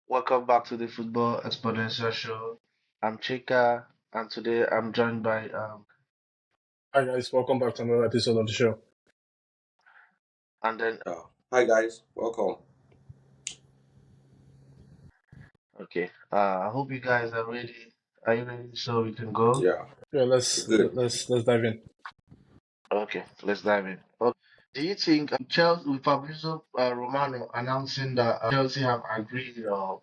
Welcome back to the Football Exponential Show. I'm Chika, and today I'm joined by Hi guys, welcome back to another episode of the show. and then Hi guys, welcome. okay. I hope you guys are ready. Are you ready? So we can go. Yeah, Yeah, we're let's good. let's dive in. Okay, let's dive in. Okay. Do you think Chelsea with Fabrizio Romano announcing that Chelsea have agreed or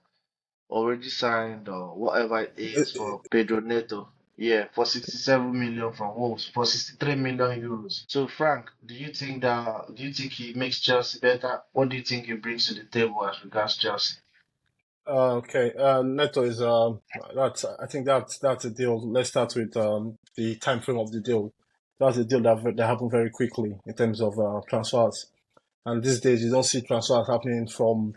already signed or whatever it is Uh, for Pedro Neto? Yeah, for 67 million from Wolves, for 63 million euros. So Frank, do you think he makes Chelsea better? What do you think he brings to the table as regards Chelsea? okay, Neto is that's I think that's a deal. Let's start with the time frame of the deal. That's a deal that happened very quickly in terms of transfers. And these days you don't see transfers happening from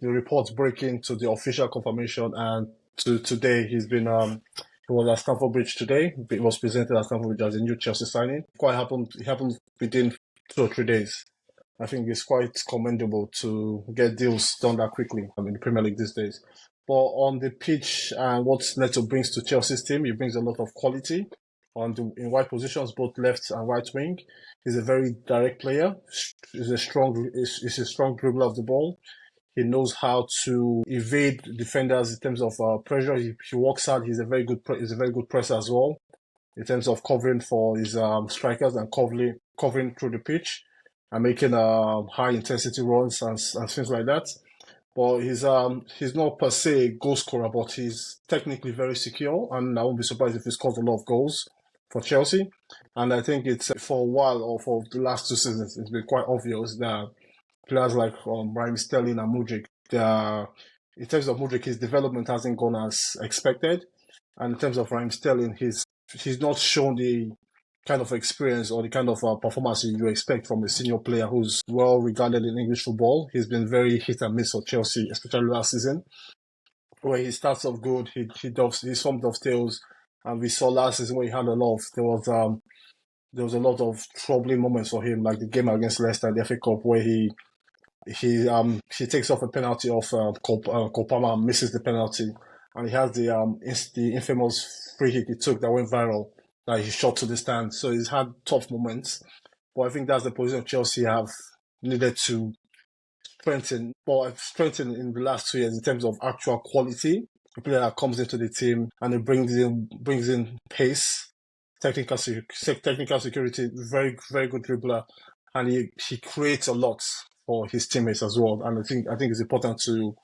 the reports breaking to the official confirmation. And to today, he was at Stamford Bridge today. He was presented at Stamford Bridge as a new Chelsea signing. Quite happened. It happened within 2 or 3 days. I think it's quite commendable to get deals done that quickly. In the Premier League these days. But on the pitch and what Neto brings to Chelsea's team, he brings a lot of quality in wide positions, both left and right wing. He's a very direct player. He's a strong dribbler of the ball. He knows how to evade defenders in terms of pressure. He works hard. He's a very good presser as well in terms of covering for his strikers and covering through the pitch and making high intensity runs and things like that. But he's not per se a goal scorer, but he's technically very secure, and I won't be surprised if he scores a lot of goals for Chelsea. And I think it's for a while or for the last 2 seasons, it's been quite obvious that players like Raheem Sterling and Mudryk, in terms of Mudryk, his development hasn't gone as expected, and in terms of Raheem Sterling, he's not shown the kind of experience or the kind of performance you expect from a senior player who's well regarded in English football. He's been very hit and miss for Chelsea, especially last season, where he starts off good, he some dovetails, and we saw last season where he had a lot of there was a lot of troubling moments for him, like the game against Leicester in the FA Cup, where he takes off a penalty off Kopama and misses the penalty, and he has the infamous free kick he took that went viral that he shot to the stand. So he's had tough moments, but I think that's the position Chelsea have needed to strengthen in the last 2 years in terms of actual quality. A player that comes into the team and it brings in pace, technical security, very good dribbler, and he creates a lot for his teammates as well. And I think it's important to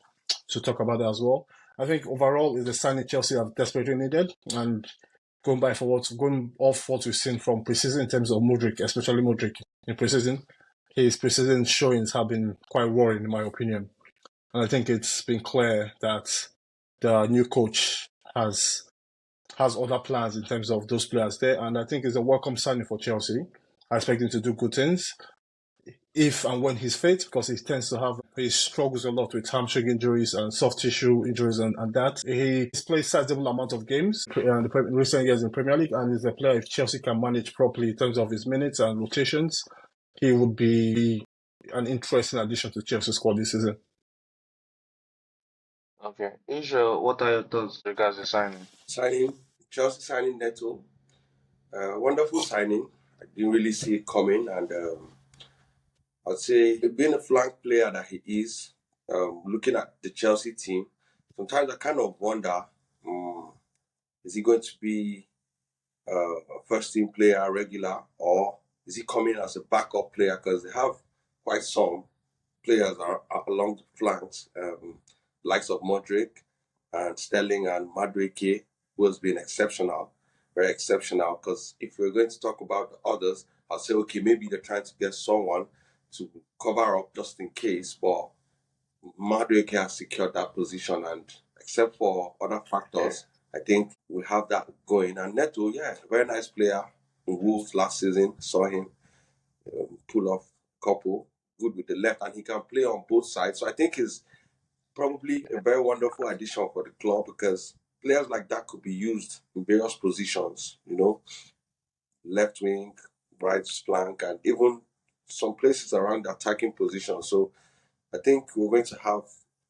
talk about that as well. I think overall is the signing Chelsea have desperately needed, and going off what we've seen from preseason in terms of Mudryk, especially Mudryk in preseason, his preseason showings have been quite worrying in my opinion. And I think it's been clear that the new coach has other plans in terms of those players there, and I think it's a welcome signing for Chelsea. I expect him to do good things if and when he's fit, because he struggles a lot with hamstring injuries and soft tissue injuries and that. He's played sizable amount of games in recent years in Premier League, and is a player if Chelsea can manage properly in terms of his minutes and rotations, he would be an interesting addition to Chelsea's squad this season. Okay, Israel, what are your thoughts regards the signing? Signing Chelsea signing Neto, wonderful signing. I didn't really see it coming, and I'd say being a flank player that he is, looking at the Chelsea team, sometimes I kind of wonder, um, is he going to be a first team player regular, or is he coming as a backup player? Because they have quite some players are along the flanks, likes of Modric and Sterling and Madueke, who has been exceptional, very exceptional. Because if we're going to talk about the others, I'll say, okay, maybe they're trying to get someone to cover up just in case, but Madueke has secured that position, and except for other Yeah. factors, I think we have that going. And Neto, yeah, very nice player. In Wolves last season, saw him pull off a couple, good with the left, and he can play on both sides. So I think he's probably a very wonderful addition for the club because players like that could be used in various positions, left wing, right flank, and even some places around the attacking position. So I think we're going to have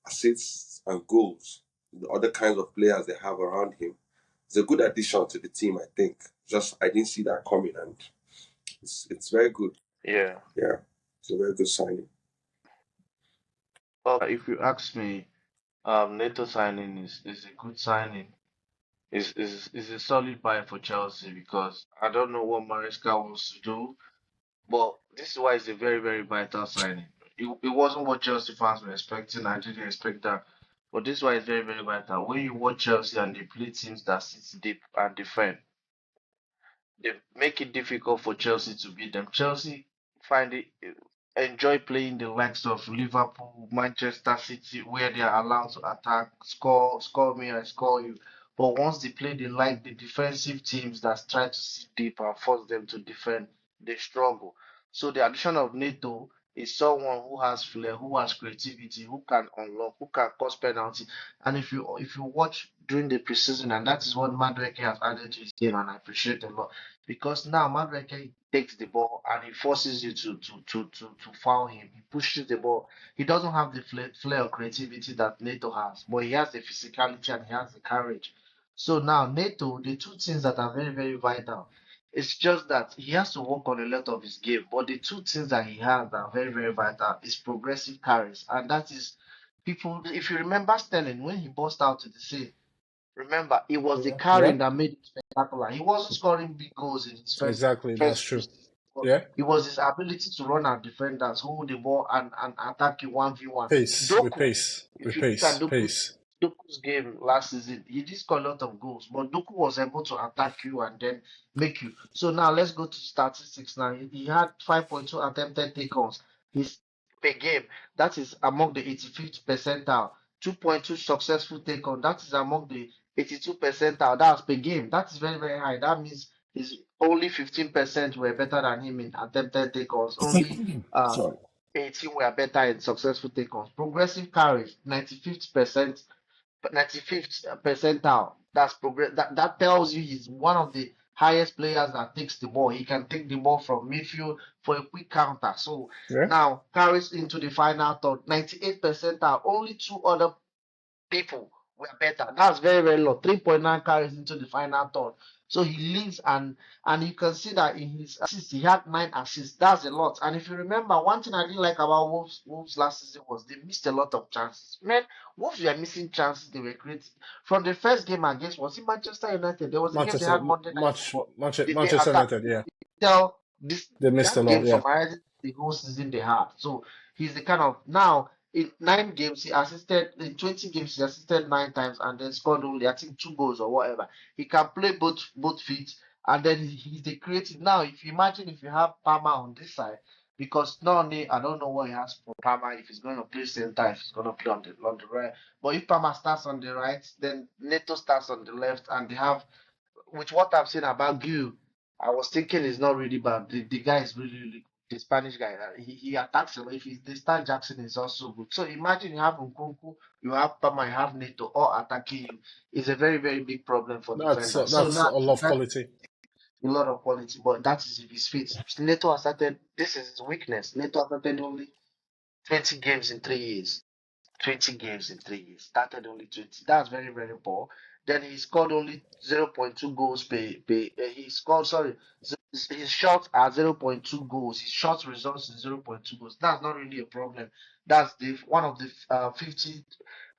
assists and goals, the other kinds of players they have around him. It's a good addition to the team, I think. Just I didn't see that coming, and it's very good. Yeah. Yeah, it's a very good signing. Well, if you ask me, Neto signing is a good signing. Is a solid buy for Chelsea because I don't know what Maresca wants to do, but this is why it's a very, very vital signing. It wasn't what Chelsea fans were expecting. I didn't expect that. But this is why it's very, very vital. When you watch Chelsea and they play teams that sit deep and defend, they make it difficult for Chelsea to beat them. Chelsea find it enjoy playing the likes of Liverpool, Manchester City, where they are allowed to attack, score me, I score you. But once they play, they like the defensive teams that try to sit deep and force them to defend. They struggle. So the addition of Neto is someone who has flair, who has creativity, who can unlock, who can cause penalty. And if you watch during the preseason, and that is what Madueke has added to his game, and I appreciate a lot because now Madueke takes the ball and he forces you to foul him. He pushes the ball. He doesn't have the flair or creativity that Neto has, but he has the physicality and he has the courage. So now Neto, the two things that are very, very vital. It's just that he has to work on a lot of his game, but the two things that he has that are very, very vital is progressive carries, and that is people. If you remember Sterling when he burst out to the scene, remember, it was the Yeah, yeah, carrying that made it spectacular. He wasn't scoring big goals in his exactly. That's first true. preseason, but Yeah, it was his ability to run at defenders, hold the ball, and attack you 1v1. pace with Doku, pace if with you look at pace pace. Doku's game last season, he did score a lot of goals, but Doku was able to attack you and then make you. So now let's go to statistics now. He had 5.2 attempted take-ons. His per game, that is among the 85th percentile. 2.2 successful take-on, that is among the 82 percentile. That's per game. That is very, very high. That means his only 15% were better than him in attempted take-ons. Only uh Sorry. 18 were better in successful take-ons. Progressive carries, 95th percentile. That's progress. That tells you he's one of the highest players that takes the ball. He can take the ball from midfield for a quick counter. So Yeah, now carries into the final third. 98th percentile. Only two other people were better. That's very, very low. 3.9 carries into the final third. So he leads and you can see that in his assists, he had 9 assists. That's a lot. And if you remember, one thing I didn't like about Wolves last season was they missed a lot of chances. Man, Wolves were missing chances they were creating. From the first game against was it Manchester United? There was a game they had Monday night football. They Manchester attacked United. Yeah, tell this they missed a that lot. game Yeah, summarizes the whole season they had. So he's the kind of now in 9 games he assisted in 20 games he assisted 9 times and then scored only I think 2 goals or whatever. He can play both feet and then he's the creative. Now if you imagine if you have Palmer on this side, because not only I don't know what he has for Palmer if he's going to play center, if he's going to play on the right. But if Palmer starts on the right, then Neto starts on the left, and they have with what I've seen about Gil, I was thinking it's not really bad. The guy is really, really the Spanish guy. He attacks a lot. If he's the Star Jackson is also good. So imagine you have Nkunku, you have Pama, you have Neto all attacking you. It's a very, very big problem for defenders. So that's now a lot of that's quality. a lot of quality, but that is if he's fit. Neto has started. This is his weakness. Neto has started only 20 games in 3 years. 20 games in 3 years. Started only 20. That's very, very poor. Then he scored only zero point 0.2 goals he scored, sorry, his shots are zero point 0.2 goals. His shots results in zero point 0.2 goals. That's not really a problem. That's the one of the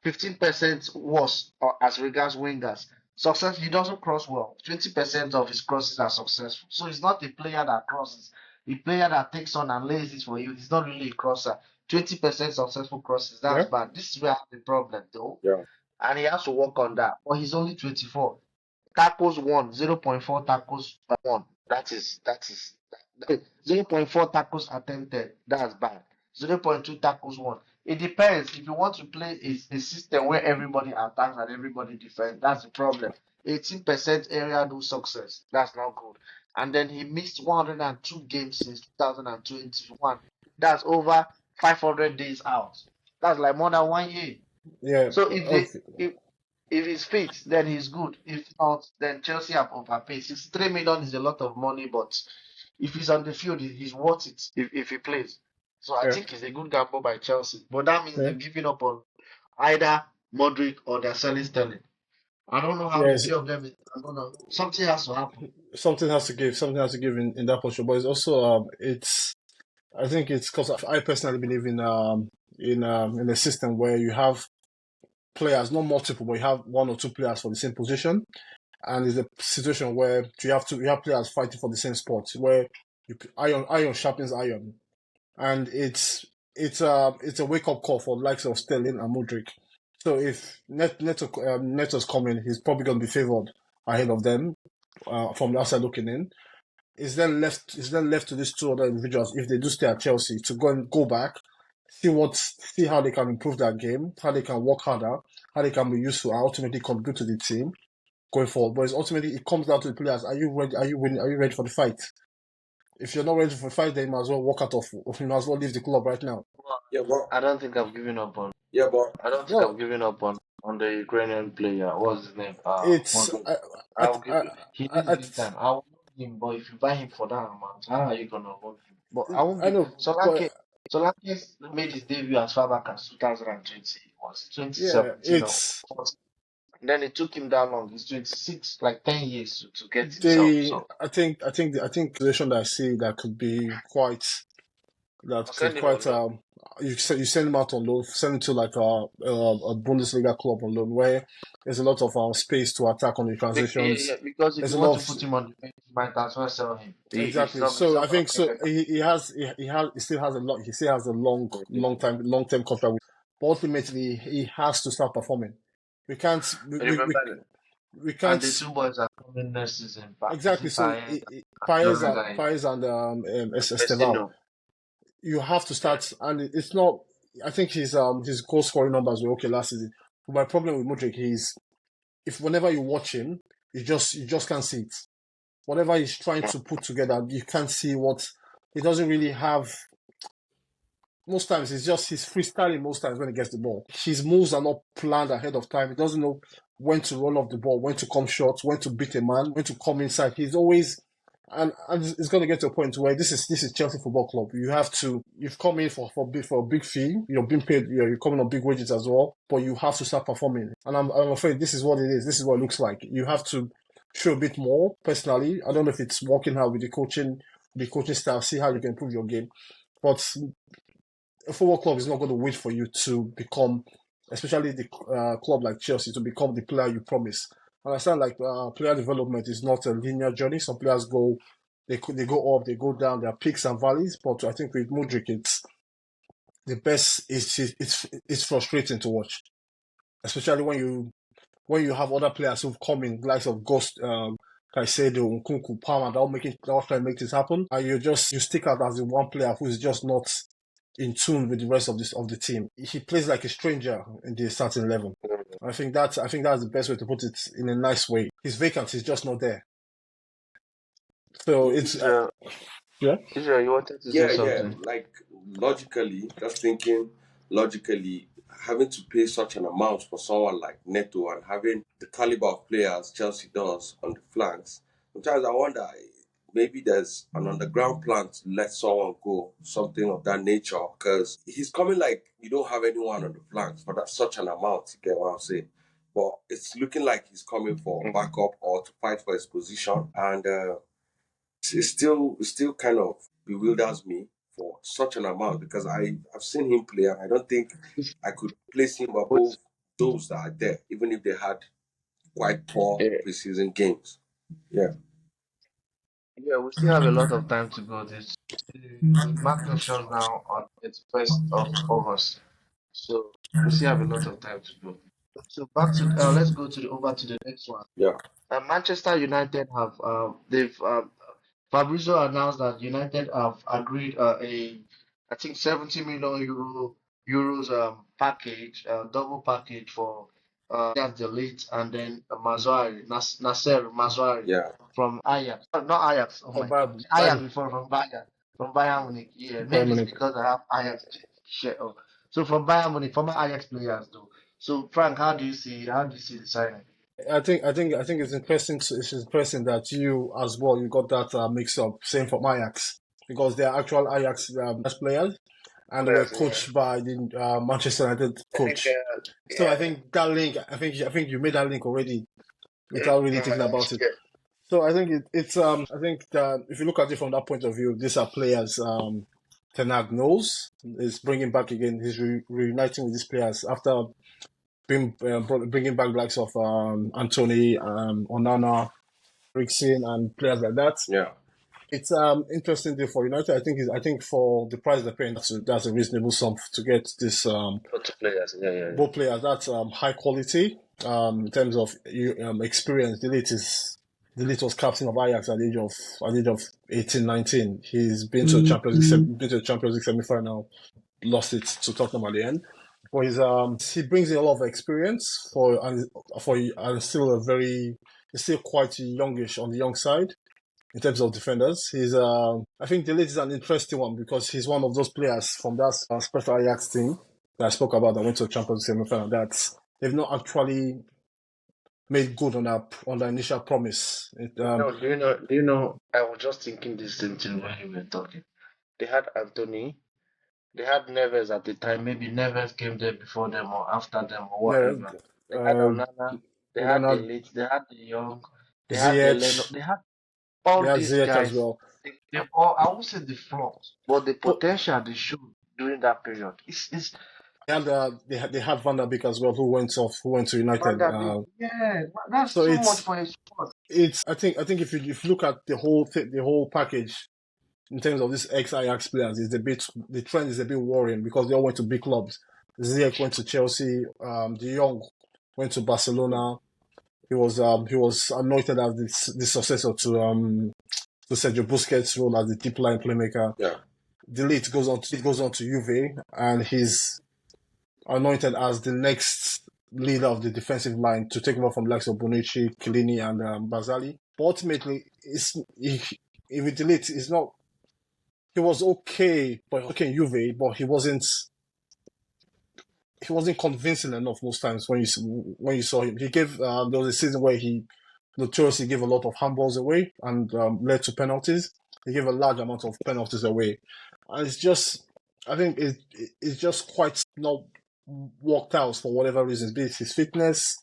15% worse as regards wingers. Success, he doesn't cross well. 20% of his crosses are successful. So he's not a player that crosses. The player that takes on and lays it for you, he's not really a crosser. 20% successful crosses. That's Yeah, bad. This is where I have the problem though. Yeah. And he has to work on that. But he's only 24. Tackles one, 0.4 tackles per one. That is 0.4 tackles attempted. That's bad. 0.2 tackles one. It depends. If you want to play a system where everybody attacks and everybody defends, that's the problem. 18% area do success. That's not good. And then he missed 102 games since 2021. That's over 500 days out. That's like more than 1 year. yeah. So Okay. if he's fit, then he's good. If not, then Chelsea have overpaid. 63 million is a lot of money, but if he's on the field, he's worth it if he plays. So I Yeah, think it's a good gamble by Chelsea. But that means yeah. they've given up on either Modric or they're selling Sterling. I don't know how the Yes, two of them is. I don't know. Something has to happen. something has to give in that position. But it's also it's I think it's because I personally believe in a system where you have players, not multiple, but you have one or two players for the same position, and it's a situation where you have players fighting for the same spot where iron sharpens iron, and it's a wake up call for the likes of Sterling and Modric. So if Neto's coming, he's probably going to be favored ahead of them from the outside looking in. It's then left to these two other individuals if they do stay at Chelsea to go back, see how they can improve their game, how they can work harder, how they can be useful and ultimately contribute to the team going forward. But ultimately it comes down to the players. Are you ready? Are you winning? Are you ready for the fight? If you're not ready for the fight, then you might as well walk out of. You might as well leave the club right now. Yeah, but I don't think I've given up on. yeah, but I don't think No, I've given up on the Ukrainian player. What's his name? it's Modric. I, I'll give I, you. He needs I, his time. I'll love him, but if you buy him for that amount, how are you gonna hold him? But I won't I give. know, but Solanke made his debut as far back as 2020. It was yeah, 2017 or it's 14. Then it took him that long. He's 26, like 10 years to get himself. they. So I think position that I see that could be quite that I'll could send him quite on loan. you send him out on loan, send him to like a Bundesliga club on loan where there's a lot of space to attack on the Yeah, transitions. because if There's you a want lot to of put him on the bench, you might as well sell him. exactly. He's So I not gonna think make so. it. He still has a lot. He still has a long term contract. But ultimately, he has to start performing. We can't. Remember, We and can't the two boys are coming next season. Is exactly. it So Paez? Lorenzo Paez and Estevao, Vecino. you have to Yeah. start, and it's not. I think his goal scoring numbers were okay last season. But my problem with Modric is if whenever you watch him, you just can't see it. Whatever he's trying to put together, you can't see what he doesn't really have. Most times he's freestyling most times when he gets the ball. His moves are not planned ahead of time. He doesn't know when to run off the ball, when to come short, when to beat a man, when to come inside. He's always and it's going to get to a point where this is Chelsea Football Club. You've come in for a big fee. You're being paid. You're coming on big wages as well, but you have to start performing. And I'm afraid this is what it is. This is what it looks like. You have to show a bit more. Personally, I don't know if it's working out with the coaching staff. See how you can improve your game, but a football club is not going to wait for you to become, especially the club like Chelsea, to become the player you promise. I understand like player development is not a linear journey. Some players they go up, they go down. There are peaks and valleys. But I think with Modric, it's the best. It's frustrating to watch, especially when you have other players who've come in, likes of Ghost, Caicedo, Nkunku, Palmer, that all trying to make this happen, and you stick out as the one player who's just not in tune with the rest of the team. He plays like a stranger in the starting 11. I think that's the best way to put it in a nice way. His vacancy is just not there. So it's Israel, yeah. Israel, you wanted to say yeah, something? like logically, just thinking logically, having to pay such an amount for someone like Neto and having the caliber of players Chelsea does on the flanks, sometimes I wonder maybe there's an underground plan to let someone go, something of that nature, because he's coming like you don't have anyone on the flanks for that such an amount. You get what I'm saying? But it's looking like he's coming for backup or to fight for his position, and it still kind of bewilders me for such an amount because I've seen him play and I don't think I could place him above those that are there, even if they had quite poor Yeah, preseason games. Yeah, yeah, we still have a lot of time to go. The market shuts down on 31st of August, so we still have a lot of time to go. So back to let's go to the over to the next one. yeah, Manchester United have they've Fabrizio announced that United have agreed I think 70 million euros package double package for that's the Ligt and then Nasser Mazraoui yeah. from Ajax. Not Ajax. Oh Or my God, Ajax before from Bayern Munich. Yeah, Bayern maybe it's Munich. because I have Ajax share. Oh. So from Bayern Munich, former Ajax players though. So Frank, how do you see the signing? I think it's interesting. It's interesting that you as well you got that mix up. Same for Ajax because they are actual Ajax players and they were Players, yeah. coached by the Manchester United coach. So I yeah, think that link, I think you made that link already without really thinking about it. yeah. So I think it's I think that if you look at it from that point of view, these are players Ten Hag knows is bringing back again. He's reuniting with these players after bringing back the likes of Anthony, Onana, Eriksen, and players like that. Yeah. It's interesting deal for United. I think for the price they're paying, that's a reasonable sum to get this Both players, yeah. both players. That's high quality in terms of experience. The Ligt was captain of Ajax at the age of 18, 19. He's been to a Champions League semi final, lost it to Tottenham at the end. But he brings in a lot of experience and he's still quite youngish on the young side in terms of defenders. I think the is an interesting one because he's one of those players from that special Ajax team that I spoke about that went to the Champions League semi-final that they've not actually made good on the initial promise. No, do you know, I was just thinking the same thing when you were talking. They had Anthony, they had Neves at the time. Maybe Neves came there before them or after them or Yeah, whatever. They had Onana, they had the Onana, Ligt, they had the Young, they had the Leno, Ziyech, they had they all had these Ziyech as guys. well. They all, I won't say the flaws, but the But potential they showed during that period. It's they had Van der Beek as well, who went to Van United. der Beek, yeah, that's So too much for a squad. I think if you look at the whole package in terms of these ex Ajax players, the trend is a bit worrying because they all went to big clubs. Ziyech went to Chelsea. De Jong went to Barcelona. He was anointed as the successor to Sergio Busquets' role as the deep line playmaker. Yeah. De Ligt goes on to Juve, and he's anointed as the next leader of the defensive line to take over from the likes of Bonucci, Chiellini, and Barzagli. But ultimately, if we delete, it's not. He was okay, in Juve, but he wasn't convincing enough most times when you saw him. He gave there was a season where he notoriously gave a lot of handballs away and led to penalties. He gave a large amount of penalties away, and it's just I think it's just quite not worked out for whatever reasons. Be it his fitness,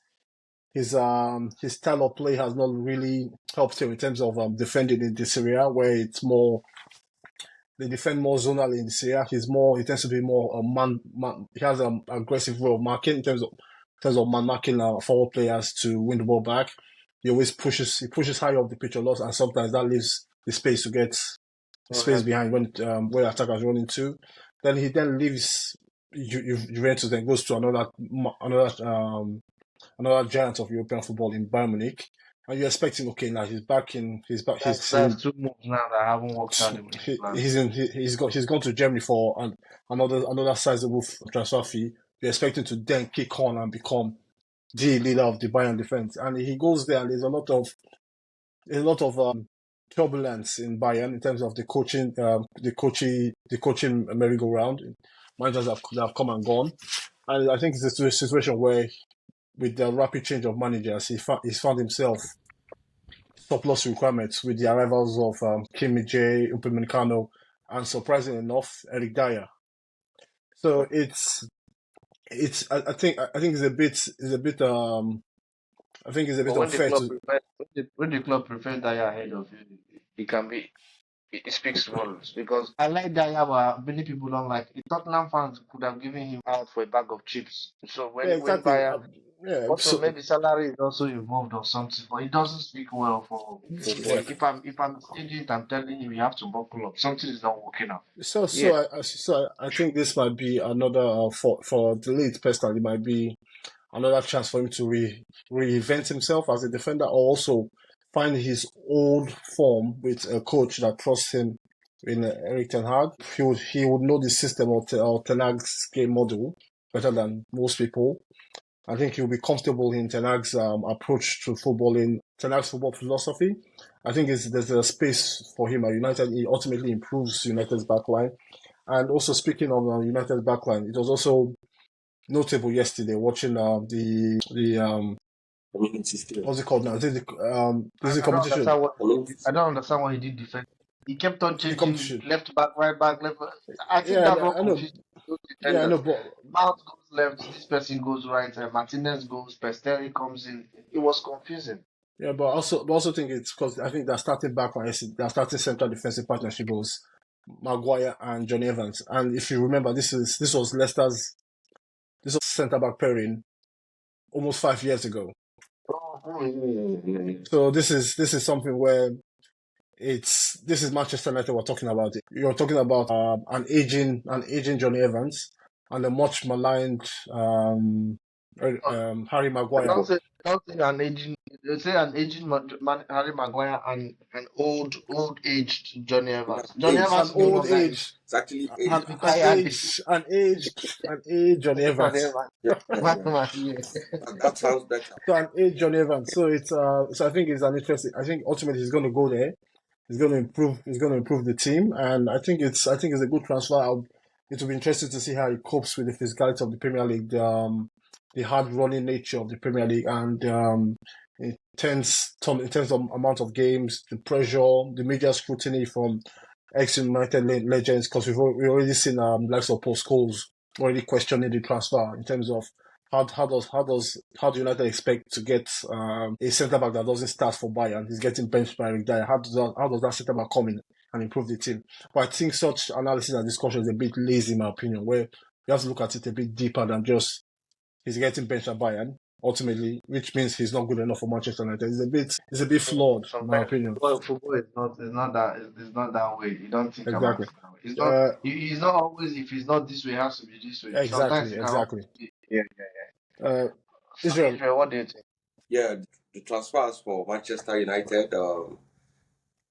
his style of play has not really helped him in terms of defending in this area where it's more they defend more zonally in the area. He tends to be more a man. He has an aggressive way of marking in terms of man marking forward players to win the ball back. He pushes high up the pitch a lot, and sometimes that leaves the space to get the space behind where attackers run into. Then he leaves Juventus, then goes to another giant of European football in Bayern Munich. And you're expecting, okay, now he's back in, That's two moves now that haven't worked out the way he planned. he's gone to Germany for another sizable transfer fee. You're expecting to then kick on and become the leader of the Bayern defense, and he goes there, and there's a lot of turbulence in Bayern in terms of the coaching merry-go-round. Managers that have come and gone, and I think it's a situation where, with the rapid change of managers, he's found himself surplus requirements with the arrivals of Kim J, Upamecano, and surprisingly enough, Eric Dyer. So I think it's a bit I think it's a bit But unfair to when the club prefer Dyer ahead of you, it can be it speaks volumes because I like Dyer, but many people don't like. The Tottenham fans could have given him out for a bag of chips. So yeah when exactly Dyer yeah also so maybe salary is also involved or something, but it doesn't speak well for yeah. boy. If I'm agent, I'm telling him you have to buckle up. Something is not working out. So Yeah. I think this might be another for the lead personally, it might be another chance for him to reinvent himself as a defender, or also find his old form with a coach that trusts him in Eric Ten Hag. He would know the system or Ten Hag's game model better than most people. I think he'll be comfortable in Ten Hag's approach to footballing, Ten Hag's football philosophy. I think there's a space for him at United. He ultimately improves United's backline. And also speaking of United's backline, it was also notable yesterday watching the Community still. what's it called now? This is the I don't competition. understand what Community I still. don't understand what he did defend. He kept on the changing competition. left back, right back, left back. I think Yeah, that's what I know. confused those Yeah, I know, defenders. but Mount goes left, this person goes right, and Martinez goes, Pesteri comes in. It was confusing. yeah, but also think it's because I think their starting backline is their starting central defensive partnership was Maguire and Johnny Evans. And if you remember, this was Leicester's centre back pairing almost 5 years ago. Oh, yeah. So this is something where this is Manchester United we're talking about. You're talking about an aging Johnny Evans and a much maligned Harry Maguire. Don't say an aging. They say an aging Harry Maguire and an old aged Johnny Evans. Johnny Age. An Evans no old longer age, age. It's actually age. an, He's an retired. age, an age Johnny Johnny Evans. Evans. Yeah, yeah, yeah. Yeah. That sounds better. So an age Johnny Evans. So I think it's an interesting. I think ultimately he's going to go there. He's going to improve. He's going to improve the team, and I think it's a good transfer. It will be interesting to see how he copes with the physicality of the Premier League, the hard running nature of the Premier League, and intense of amount of games, the pressure, the media scrutiny from ex-United legends. Because we already seen likes of Paul Scholes already questioning the transfer in terms of how do United expect to get a centre back that doesn't start for Bayern? He's getting benched by Eric Dyer. How does that centre back come in and improve the team? But I think such analysis and discussion is a bit lazy, in my opinion. Where you have to look at it a bit deeper than just he's getting benched at Bayern ultimately, which means he's not good enough for Manchester United. It's a bit flawed, in my Sometimes opinion. football is not that way. You don't think about Exactly. it that way. It's not. Uh, He's not always. If he's not this way, it has to be this way. Sometimes exactly. it can also Exactly. be. Yeah. Uh, So Israel. Israel, what do you think? Yeah, the transfers for Manchester United,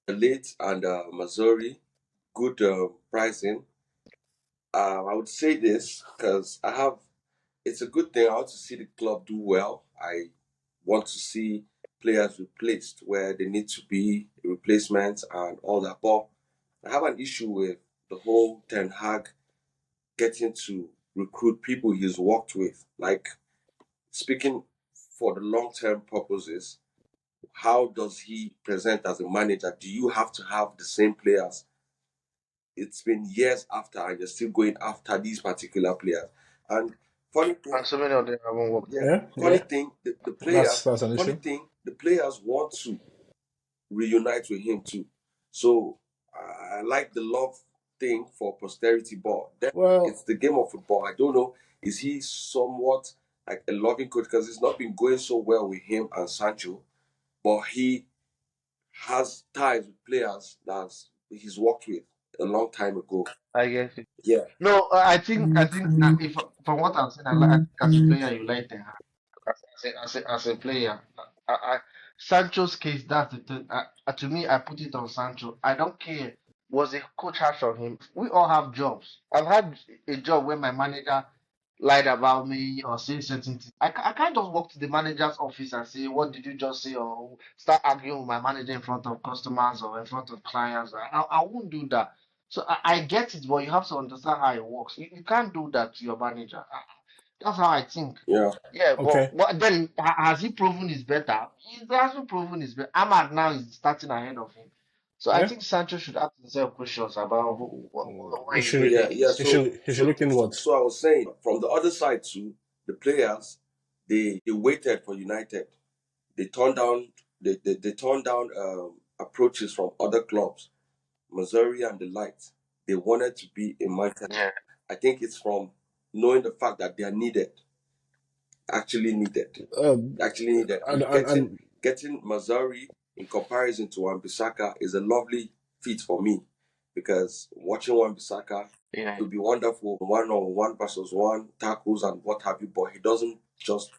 Ligt and Mazraoui, good pricing. I would say this because it's a good thing. I want to see the club do well. I want to see players replaced where they need to be, replacements and all that. But I have an issue with the whole Ten Hag getting to recruit people he's worked with. Like, speaking for the long term purposes, how does he present as a manager? Do you have to have the same players? It's been years after, and you're still going after these particular players. And funny thing, And so many of them haven't worked. yeah, Yeah. funny Yeah. thing, the That's players, that's an funny issue. thing, the players want to reunite with him too. So I like the love thing for posterity, but then Well, it's the game of football. I don't know, is he somewhat like a loving coach because it's not been going so well with him and Sancho, but he has ties with players that he's worked with a long time ago. I guess. Yeah, No, I think if from what I'm saying, I think as a player you like them. As a player, I, Sancho's case, that's the thing. To me, I put it on Sancho. I don't care. Was the coach harsh on him? We all have jobs. I've had a job where my manager lied about me or say certain things. I can't just walk to the manager's office and say, "What did you just say?" or start arguing with my manager in front of customers or in front of clients. I won't do that. So I get it, but you have to understand how it works. You can't do that to your manager. That's how I think. yeah, Yeah, but okay. then has he proven he's better? He hasn't proven he's better. Ahmad now is starting ahead of him. So I Yeah. think Sancho should ask himself questions about what He he should really yeah, yeah. is. he So, should he should so, look so, inwards. so I was saying from the other side too, the players they waited for United. They turned down they turned down approaches from other clubs, Missouri and the Light. They wanted to be in Manchester. Yeah, I think it's from knowing the fact that they are needed, actually needed, Um, actually needed, and and and, and getting Missouri in comparison to Wan-Bissaka is a lovely feat for me because watching Wan-Bissaka yeah. would be wonderful, one on one versus one tackles and what have you. But he doesn't just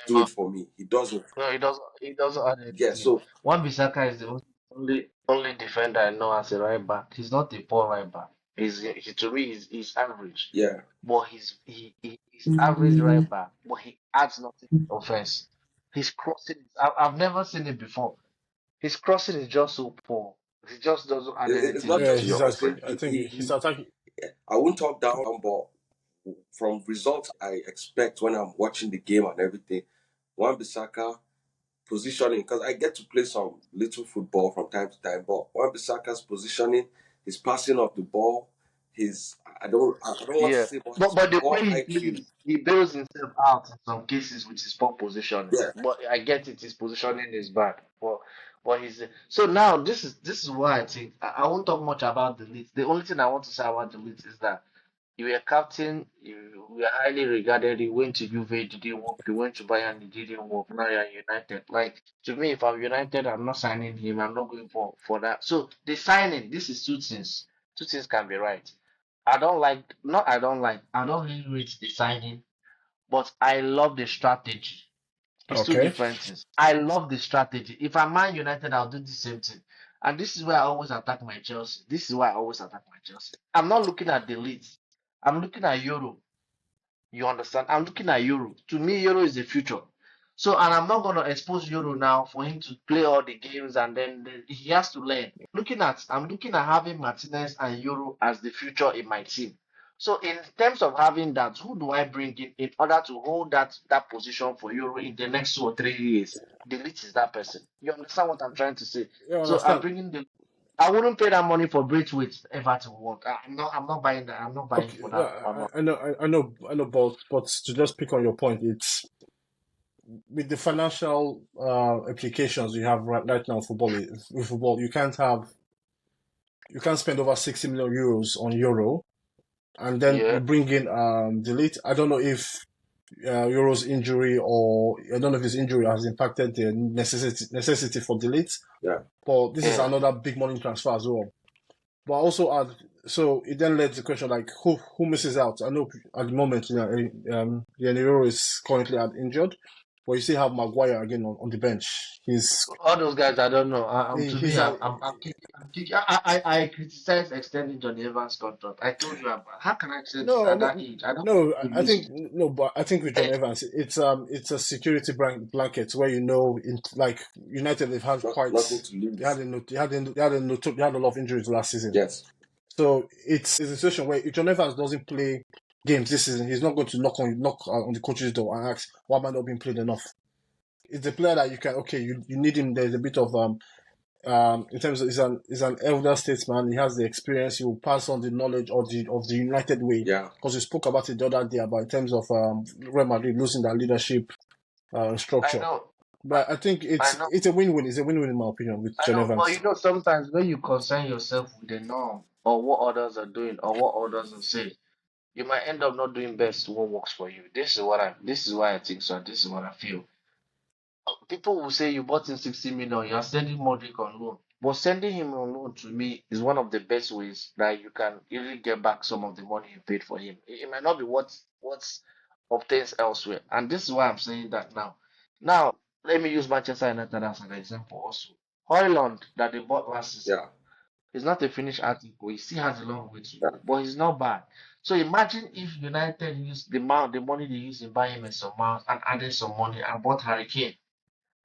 do No, it for me. He doesn't. no, he doesn't. He doesn't add Yeah. anything. So One Bissaka is the only defender I know as a right back. He's not a poor right back. To me he's average. yeah, But he's average right back. But he adds nothing to offense. His crossing. I've never seen it before. His crossing is just so poor. He just doesn't add it's anything not yeah, just to your crossing. offense. I think he's attacking. I won't talk down, but from results I expect when I'm watching the game and everything, Wan Bissaka positioning, because I get to play some little football from time to time. But Wan-Bissaka's positioning, his passing of the ball, his I don't want to Yeah, say, but his but the ball way he IQ. plays, he bails himself out in some cases with his poor positioning. Yeah, But I get it, his positioning is bad. But he's so now this is why I think I won't talk much about the Leeds. The only thing I want to say about the Leeds is that you were captain, you were highly regarded. You went to Juve, it didn't work. You went to Bayern, it didn't work. Now you're United. Like to me, if I'm United, I'm not signing him. I'm not going for that. So the signing, this is two things. Two things can be right. I don't like, not I don't like, I don't really rate the signing, but I love the strategy. It's two Okay. different things. I love the strategy. If I'm Man United, I'll do the same thing. And this is where I always attack my Chelsea. This is why I always attack my Chelsea. I'm not looking at the leads. I'm looking at Euro. You understand? I'm looking at Euro. To me, Euro is the future. So, and I'm not going to expose Euro now for him to play all the games and then he has to learn. I'm looking at having Martinez and Euro as the future in my team. So, in terms of having that, who do I bring in order to hold that position for Euro in the next 2 or 3 years? Delete is that person. You understand what I'm trying to say? Yeah, I So, I'm understand. bringing the. I wouldn't pay that money for Braithwaite Everton want. I'm not buying that. I'm not buying Okay, for no, that amount. I know, but to just pick on your point, it's with the financial implications you have right now in football. With football, you can't spend over 60 million euros on Euro, and then Yeah. you bring in Delete. I don't know if Euro's injury or I don't know if his injury has impacted the necessity for Delete, yeah, but this is Yeah. another big money transfer as well. But also add, so it then led to the question like who misses out. I know at the moment, Euro is currently injured, but you still have Maguire again on the bench. All those guys, I don't know. To me, He's a I criticize extending Johnny Evans' contract. I told you about how can I say this no at no that age? I don't no. think I he think needs no, but I think with John Evans, it's a security blanket where in like United they've had quite nothing to lose. they had a lot of injuries last season. Yes, So it's a situation where if John Evans doesn't play games this season, he's not going to knock on the coach's door and ask why am I not being played enough. It's a player that you can you need him. There's a bit of in terms of he's an elder statesman. He has the experience. He will pass on the knowledge of the United way. yeah, Because we spoke about it the other day about in terms of Real Madrid losing their leadership I structure. know. I, But I think I know. it's a win-win. It's a win-win in my opinion with I John know. But Evans. sometimes when you concern yourself with the norm or what others are doing or what others are saying, you might end up not doing best what works for you. This is why I think so. This is what I feel. People will say you bought him 60 million, you're sending Modric on loan. But sending him on loan to me is one of the best ways that you can really get back some of the money you paid for him. It might not be what's obtains elsewhere. And this is why I'm saying that now. Now, let me use Manchester United as an example also. Hoyland that they bought last season. yeah, He's not a finished article. He still has a long way to yeah, go, but he's not bad. So imagine if United used the money they used in buying him and some Mount and added some money and bought Harry Kane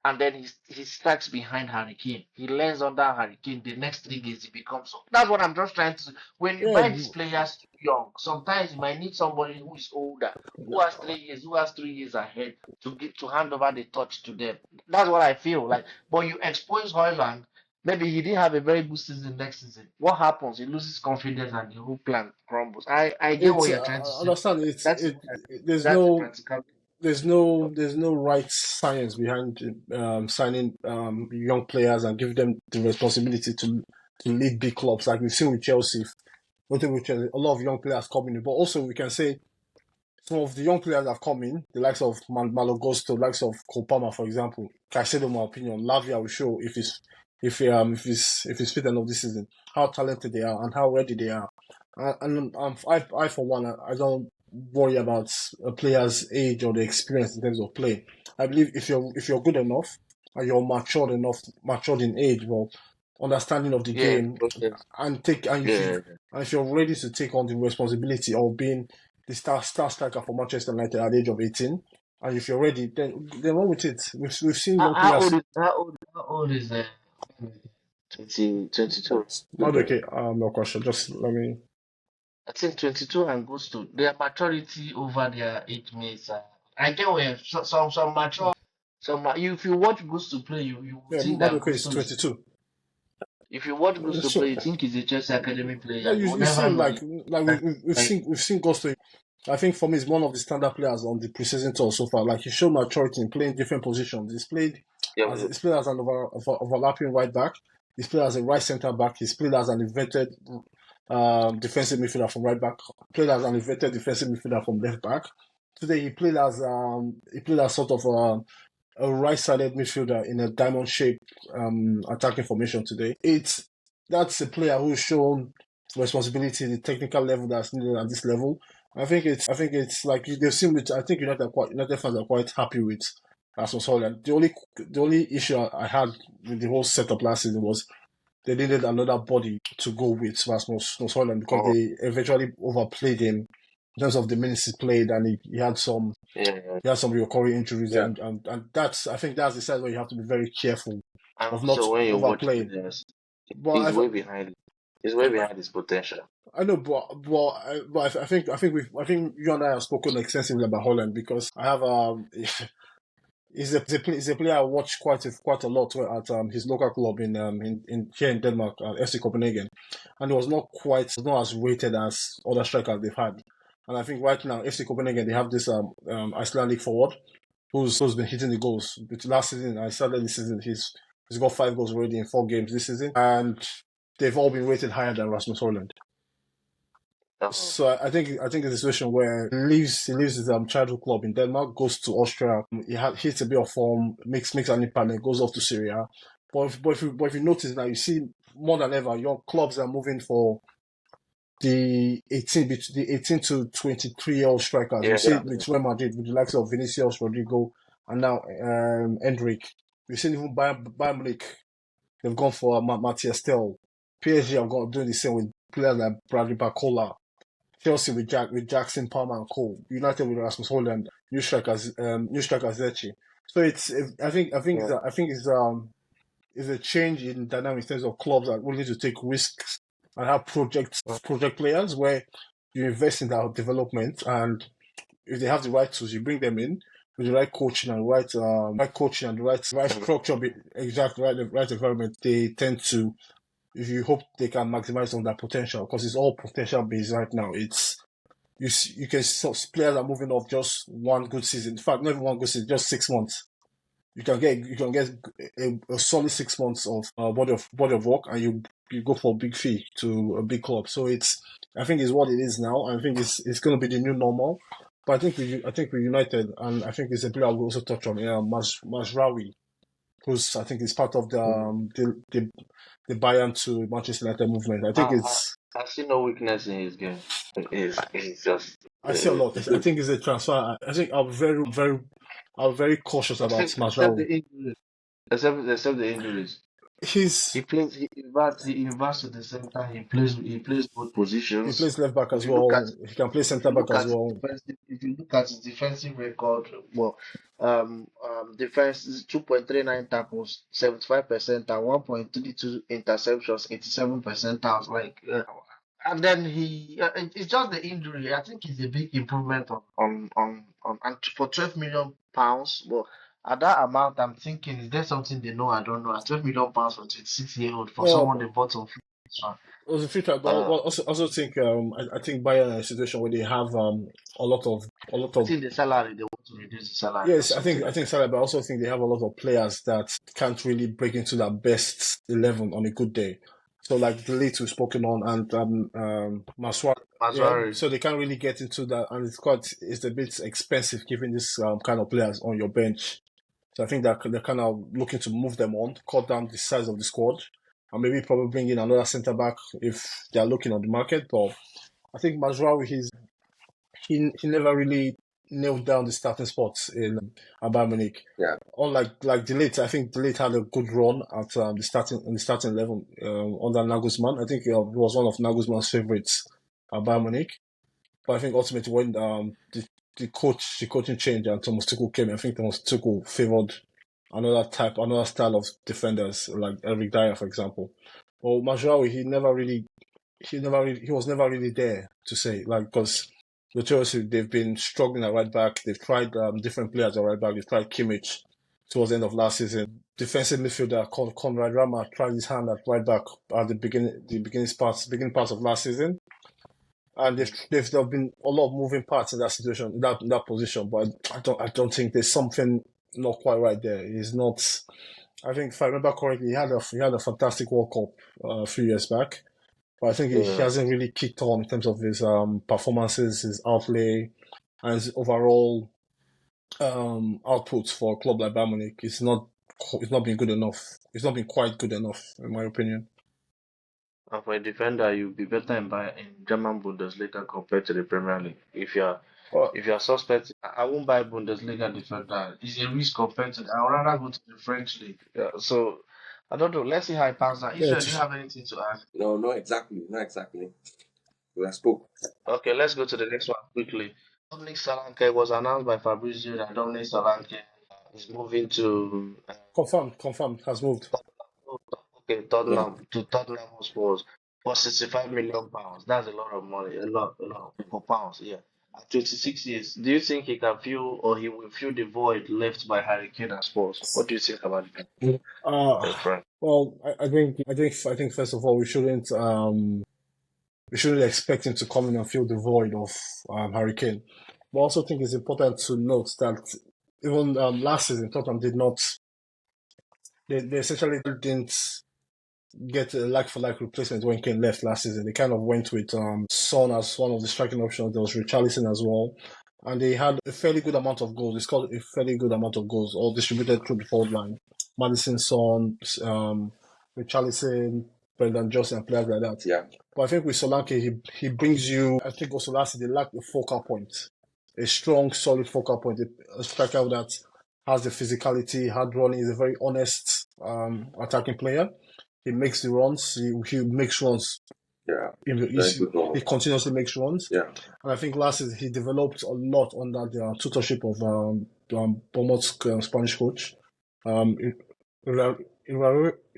and then he starts behind Hurricane. He learns under Hurricane. The next 3 years he becomes so. That's what I'm just trying to. When you Yeah, buy these players too young, sometimes you might need somebody who is older, who has 3 years, who has 3 years ahead to hand over the touch to them. That's what I feel like. But you expose Hoyland. Maybe he didn't have a very good season next season. What happens? He loses confidence and the whole plan crumbles. I get what it's you're trying to I say. understand. That is what There's that's the no practical. there's no right science behind signing young players and give them the responsibility to lead big clubs like we've seen with Chelsea. One thing with Chelsea, a lot of young players coming in, but also we can say some of the young players have come in, the likes of Malo Gusto, the likes of Kopama, for example. Caicedo, in my opinion, Lavia will show if he's fit enough this season, how talented they are and how ready they are. I for one, I don't worry about a player's age or the experience in terms of play. I believe if you're good enough and you're matured in age, well, understanding of the Yeah, game, process. and Yeah. if you're ready to take on the responsibility of being the star striker for Manchester United at the age of 18, and if you're ready, then run with it. We've seen young players. How old is 22? Not still okay. No question. Just let me. I think 22 and goes to their maturity over their age mates. I get where some mature, So if you watch Gusto play, you Yeah, think that Madueke is Gusto is. 22. If you watch Gusto So play, you think he's a Chelsea academy yeah, player. You will you see never him know. like we've seen Gusto. I think for me, he's one of the standard players on the preseason tour so far. Like he showed maturity in playing different positions. Yeah, He's played as an overlapping right back. He's played as a right centre back. He's played as an inverted defensive midfielder from right back. Played as an inverted defensive midfielder from left back. Today he played as sort of a right-sided midfielder in a diamond-shaped attacking formation today. That's a player who's shown responsibility, the technical level that's needed at this level. I think it's like they've seen with. I think United fans are quite happy with Rasmus Hojlund. The only issue I had with the whole setup last season was they needed another body to go with Rasmus Hojlund because oh, they eventually overplayed him in terms of the minutes he played, and he had some yeah. he has some recurring injuries, Yeah. and that's I think that's the side where you have to be very careful And of not also when you watch overplaying. players, But he's way behind. He's way behind his potential. I know, but I think you and I have spoken extensively about Holland because I have he's a player I watched quite a lot at his local club in here in Denmark, FC Copenhagen, and he was not as rated as other strikers they've had. And I think right now FC Copenhagen they have this Icelandic forward who's been hitting the goals. But last season, I started this season, he's got 5 goals already in 4 games this season, and they've all been rated higher than Rasmus Hojlund. Oh, So I think it's a situation where he leaves his childhood club in Denmark, goes to Austria. Hits a bit of form, makes an impact, and goes off to Syria. But if you notice now, you see more than ever, young clubs are moving for the 18 to 23-year-old strikers. You yeah, see it with Real Madrid, with the likes of Vinicius, Rodrigo, and now Endrick. We've seen even Bayern Munich, they've gone for Matthias Tel. PSG have gone doing the same with players like Bradley Barcola. Chelsea with Jackson Palmer and Cole. United with Rasmus Hojlund. New striker Zerchi. So yeah. I think it's a change in dynamics in terms of clubs that willing to take risks and have project players where you invest in their development, and if they have the right tools, you bring them in with the right coaching and the right structure, exactly right environment. They tend to, if you hope they can maximize on that potential, because it's all potential based right now. It's you can players are moving off just one good season. In fact, not even one good season, just 6 months. You can get a solid 6 months of body of work, and you go for a big fee to a big club. So I think it's what it is now. I think it's going to be the new normal. But I think we United, and I think it's a player we also touch on. Yeah, Mazraoui, who's I think is part of the Bayern to Manchester United movement. I think I, it's I see no weakness in his game. It's just I see a lot. I think it's a transfer. I think I'm very cautious about except Mazraoui. the injuries. Except the injuries. He's He inverts at the same time. He plays both He positions. plays left back If as you look at well. He can play if centre you back look as at his well. defensive if you look at his defensive record, well, defense is 2.39 tackles, 75%, and 1.32 interceptions, 87% out. And then it's just the injury. I think it's a big improvement on and for 12 million pounds. Well, at that amount, I'm thinking, is there something they know I don't know? At 12 million pounds for 26-year-old for someone they Well, bought on free transfer. also future, but Uh, also think I think Bayern are in a situation where they have a lot I of think the salary they want to reduce the salary or yes, something I like think Salah, but I also think they have a lot of players that can't really break into that best 11 on a good day. So like the Ligt we've spoken on and Maswar, that. yeah. Mazraoui. So they can't really get into that, and it's a bit expensive giving this kind of players on your bench. So I think that they're kind of looking to move them on, cut down the size of the squad, and maybe probably bring in another centre back if they're looking on the market. But I think Mazraoui, he never really nailed down the starting spots at Bayern Munich. Yeah. Unlike like Delete, I think Delete had a good run at the starting level under Nagelsmann. I think he was one of Nagelsmann's favourites at Bayern Munich. But I think ultimately when the coaching changed and Thomas Tuchel came, I think Thomas Tuchel favoured another style of defenders like Eric Dyer, for example. Well, Mazraoui, he was never really there to say like because the Chelsea they've been struggling at right back. They've tried different players at right back. They've tried Kimmich. towards the end of last season. Defensive midfielder Conrad Rama tried his hand at right back at the beginning parts of last season. And there have been a lot of moving parts in that situation, in that position. But I don't think there's something not quite right there. He's not. I think if I remember correctly, he had a fantastic World Cup a few years back. But I think he hasn't really kicked on in terms of his performances, his outlay, and his overall output for a club like Bayern Munich. It's not been good enough. It's not been quite good enough, in my opinion. And for a defender, you'll be better in German Bundesliga compared to the Premier League. But If you're suspect, I won't buy Bundesliga defender. It's a risk compared to. I'd rather go to the French league. Yeah, so I don't know. Let's see how it pans out. yeah, Israel, do you have anything to add? No, not exactly. Not exactly. We have spoke. Okay, let's go to the next one quickly. Dominic Solanke was announced by Fabrizio that Dominic Solanke is moving to confirmed, has moved. okay, Yeah. Tottenham Hotspur for 65 million pounds. That's a lot of money, a lot for pounds. Yeah, at 26 years, do you think he can fill or he will fill the void left by Harry Kane and Spurs? What do you think about it, Uh, Frank? well, I think first of all we shouldn't expect him to come in and fill the void of Harry Kane. But I also think it's important to note that even last season, Tottenham did not. They essentially didn't get a like for like replacement when Kane left last season. They kind of went with Son as one of the striking options. There was Richarlison as well. And they had a fairly good amount of goals. They scored a fairly good amount of goals, all distributed through the forward line. Madison, Son, Richarlison, Brendan Johnson, and players like that. Yeah. But I think with Solanke, he brings you. I think also last year they lacked a focal point, a strong, solid focal point, a striker that has the physicality, hard running, is a very honest attacking player. He makes the runs. He makes runs. Yeah. He continuously makes runs. Yeah. And I think last season he developed a lot under the tutorship of Bournemouth's Spanish coach,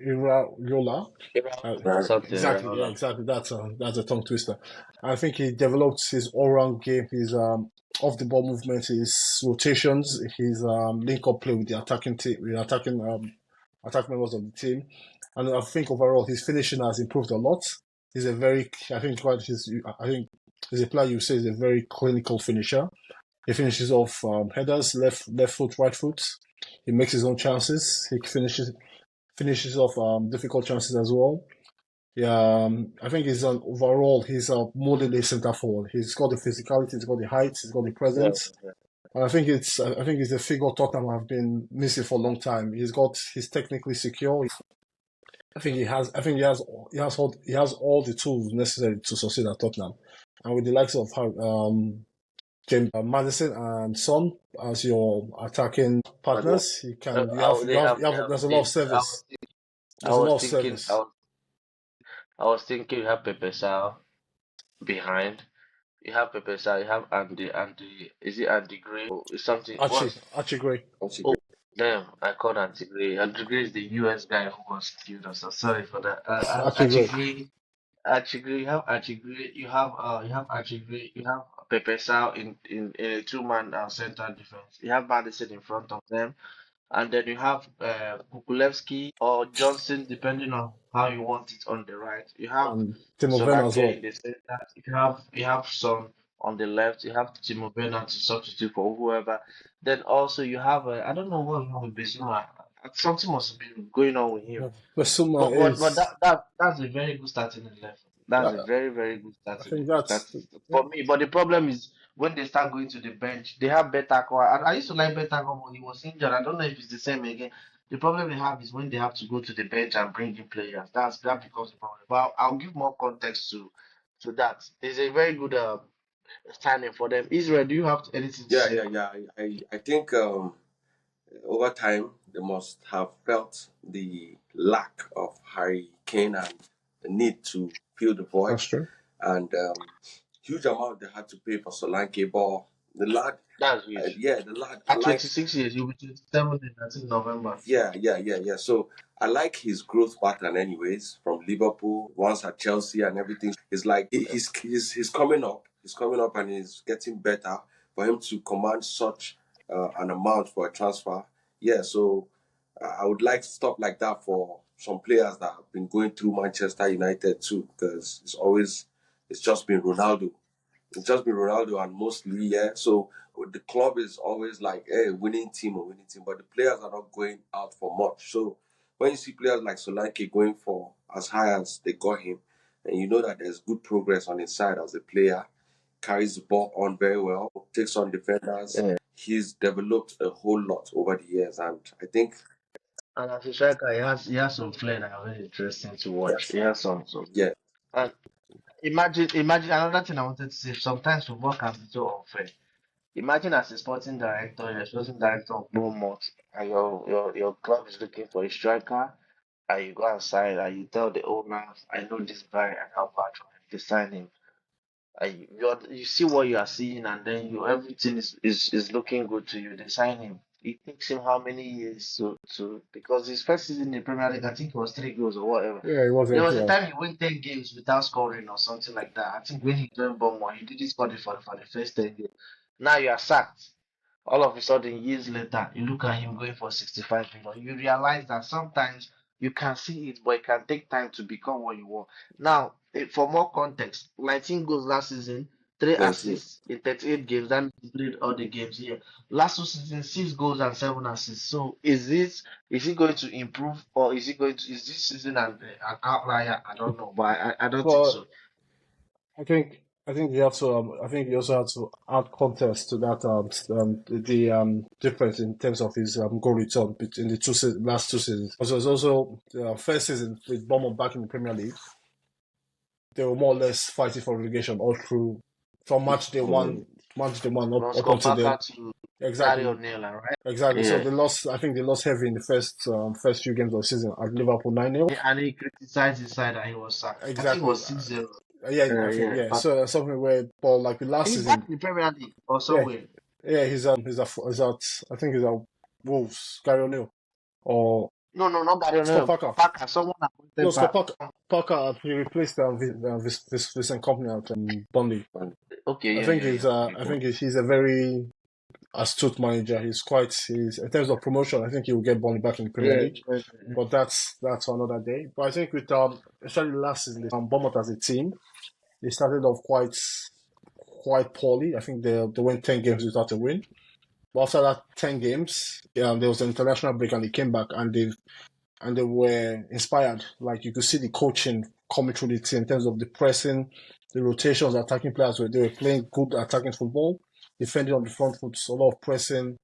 Iraola. Exactly, yeah, exactly. That's a tongue twister. I think he developed his all-round game, his off the ball movement, his rotations, his link up play with the attacking team, with attacking members of the team, and I think overall his finishing has improved a lot. He's a very, I think he's a player you say is a very clinical finisher. He finishes off headers, left foot, right foot. He makes his own chances. He finishes off difficult chances as well. Yeah, I think he's he's a modern centre forward. He's got the physicality, he's got the height, he's got the presence. And I think it's a figure Tottenham have been missing for a long time. He's technically secure. I think he has all the tools necessary to succeed at Tottenham. And with the likes of James Madison and Son as your attacking partners, there's a lot of service. There's a lot of service. I was thinking you have Pepe Sal behind. You have Pepe Sal, you have Andy, is it Andy Gray? Or is something, Archie Gray. Oh, damn, I called Andy Gray. Andy Gray is the US guy who was killed, so sorry for that. Archie Gray, you have Archie Gray, you have Archie Gray, you have Pepe Sal in a two-man center defense. You have Madison in front of them. And then you have Kukulevsky or Johnson, depending on how you want it on the right. You have Timo Werner as well. in the center. You have Son on the left. You have Timo Werner to substitute for whoever. Then also you have I don't know what's wrong with Bissouma. Something must be going on with him. But that's a very good starting 11. That's a very, very good starting. That's for me. But the problem is when they start going to the bench, they have Bentancur. I used to like Bentancur, but he was injured. I don't know if it's the same again. The problem they have is when they have to go to the bench and bring in players. That becomes the problem. But I'll give more context to that. It's a very good signing for them. Israel, do you have anything to say? Yeah. I think over time they must have felt the lack of Harry Kane and the need to fill the void. That's true. And huge amount they had to pay for Solanke, but the lad. That's huge. The lad. At 26 years, you'll be 27 in November. Yeah. So I like his growth pattern, anyways. From Liverpool, once at Chelsea, and everything. It's like he's coming up. He's coming up, and he's getting better. For him to command such an amount for a transfer, yeah, so I would like stuff like that for some players that have been going through Manchester United too, because it's just been Ronaldo. It's just been Ronaldo and mostly, yeah. So the club is always like, hey, winning team or winning team, but the players are not going out for much. So when you see players like Solanke going for as high as they got him, and you know that there's good progress on his side as a player, carries the ball on very well, takes on defenders. Yeah. He's developed a whole lot over the years, and I think, And as a striker, he has some flair that are very interesting to yeah, watch. He has some. yeah, And imagine another thing I wanted to say. Sometimes football can be so unfair. Imagine as a sporting director of Bournemouth, and your club is looking for a striker, and you go outside and you tell the owner, I know this guy and how bad for him. They sign him. You see what you are seeing, and then everything is looking good to you. They sign him. It takes him how many years to because his first season in the Premier League, I think it was 3 goals or whatever. Yeah, it There wasn't. was a Yeah, time he went 10 games without scoring or something like that. I think when he joined Bournemouth, he didn't score for the first 10 games. Now you are sacked. All of a sudden, years later, you look at him going for 65 million. You realize that sometimes you can see it, but it can take time to become what you want. Now, for more context, 19 goals last season, three yes, yes. assists in 38 games. That means he played all the games here. Last 2 seasons, 6 goals and 7 assists. So, is he going to improve, or is this season an outlier? I don't know, but I don't think but so. I think you have to I think you also have to add context to that the difference in terms of his goal return between the last 2 seasons. Also, it's also the first season with Bournemouth back in the Premier League, they were more or less fighting for relegation all through from Mm. match day one up, From up Scott until the Parker to Gary exactly O'Neill, right? exactly. So Yeah. they lost. I think they lost heavy in the first few games of the season at Liverpool 9-0. Yeah, and he criticized his side and he was sacked. I think it Exactly. was 6-0. Yeah, I think Yeah, yeah. but So something where, but like the last he's back season, in the Premier League or yeah, somewhere. yeah, he's at I think he's at Wolves, Gary O'Neill or No, no, not Gary Scott O'Neill. Parker. Parker, someone No, appointed Scott back. Parker, he replaced Vincent Company at Burnley. Okay, yeah, yeah, yeah. Okay, I cool. think he's a very astute manager. He's in terms of promotion. I think he will get Burnley back in the Premier Yeah, League, but that's for another day. But I think with especially last season, Bournemouth as a team, they started off quite poorly. I think they went 10 games without a win. But after that 10 games, there was an international break and they came back and they were inspired. Like you could see the coaching coming through the team in terms of the pressing, the rotations, attacking players were they were playing good attacking football, defending on the front foot, a lot of pressing,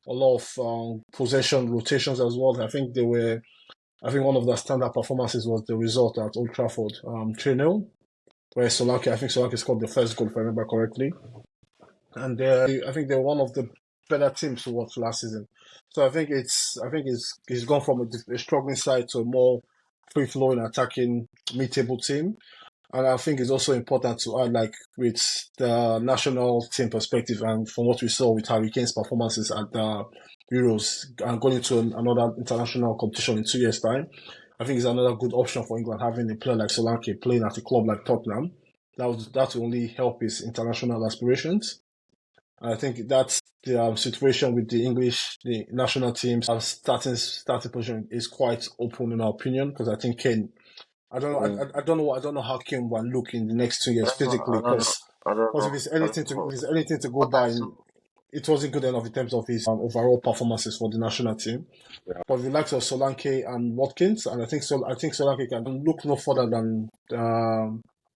a lot of possession rotations as well. I think one of the standout performances was the result at Old Trafford, 3-0, where Solanke, I think Solanke scored the first goal if I remember correctly. And I think they're one of the better teams to watch last season. So I think it's gone from a struggling side to a more free flowing attacking mid table team. And I think it's also important to add, like with the national team perspective, and from what we saw with Harry Kane's performances at the Euros and going into another international competition in 2 years' time, I think it's another good option for England having a player like Solanke playing at a club like Tottenham. That will only help his international aspirations. I think that's the situation with the national teams. Our starting position is quite open in our opinion because I think Kane. I don't know. Mm. I don't know how Kane will look in the next 2 years I don't know. physically I don't know. because I don't if know. it's I don't anything know. to go What by, I saw. it wasn't good enough in terms of his overall performances for the national team. But the likes of Solanke and Watkins, and I think Solanke can look no further than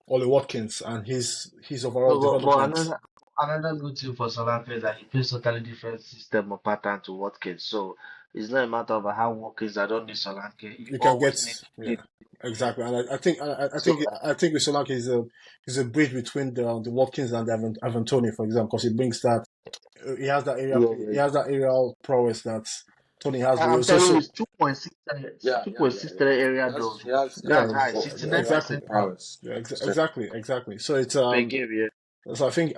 Ollie Watkins and his overall No, but development. another good thing for Solanke is that he plays totally different system or pattern to Watkins. So it's not a matter of how Watkins. I don't need Solanke. You You can get always need yeah need. exactly, and So I think with Solanke is a bridge between the Watkins and the Ivan Tony, for example, because he brings that yeah, he yeah. has that aerial prowess that Tony has, but he I'm also telling you, so it's 2.6 Yeah, yeah, yeah, 2.6 yeah. area He those. has yeah That's high. exactly 69% prowess. yeah, Strength. exactly. So it's per game. Yeah. so I think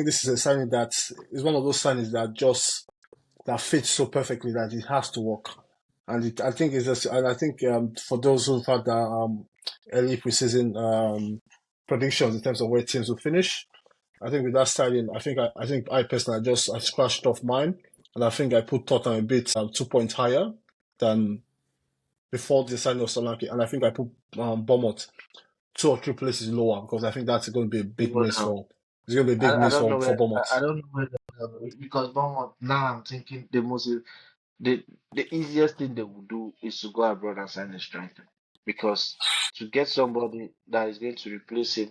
this is a signing that is one of those signings that fits so perfectly that it has to work. And I think it's just, and I think for those who've had the early preseason predictions in terms of where teams will finish, I think with that signing, I think I personally I scratched off mine, and I think I put Tottenham a bit 2 points higher than before the signing of Solanke, and I think I put Bournemouth 2 or 3 places lower because I think that's going to be a big Even miss now. for. It's going to be a big I miss don't know for where I Bournemouth. don't know where because Bournemouth now I'm thinking the the easiest thing they would do is to go abroad and sign a striker because to get somebody that is going to replace him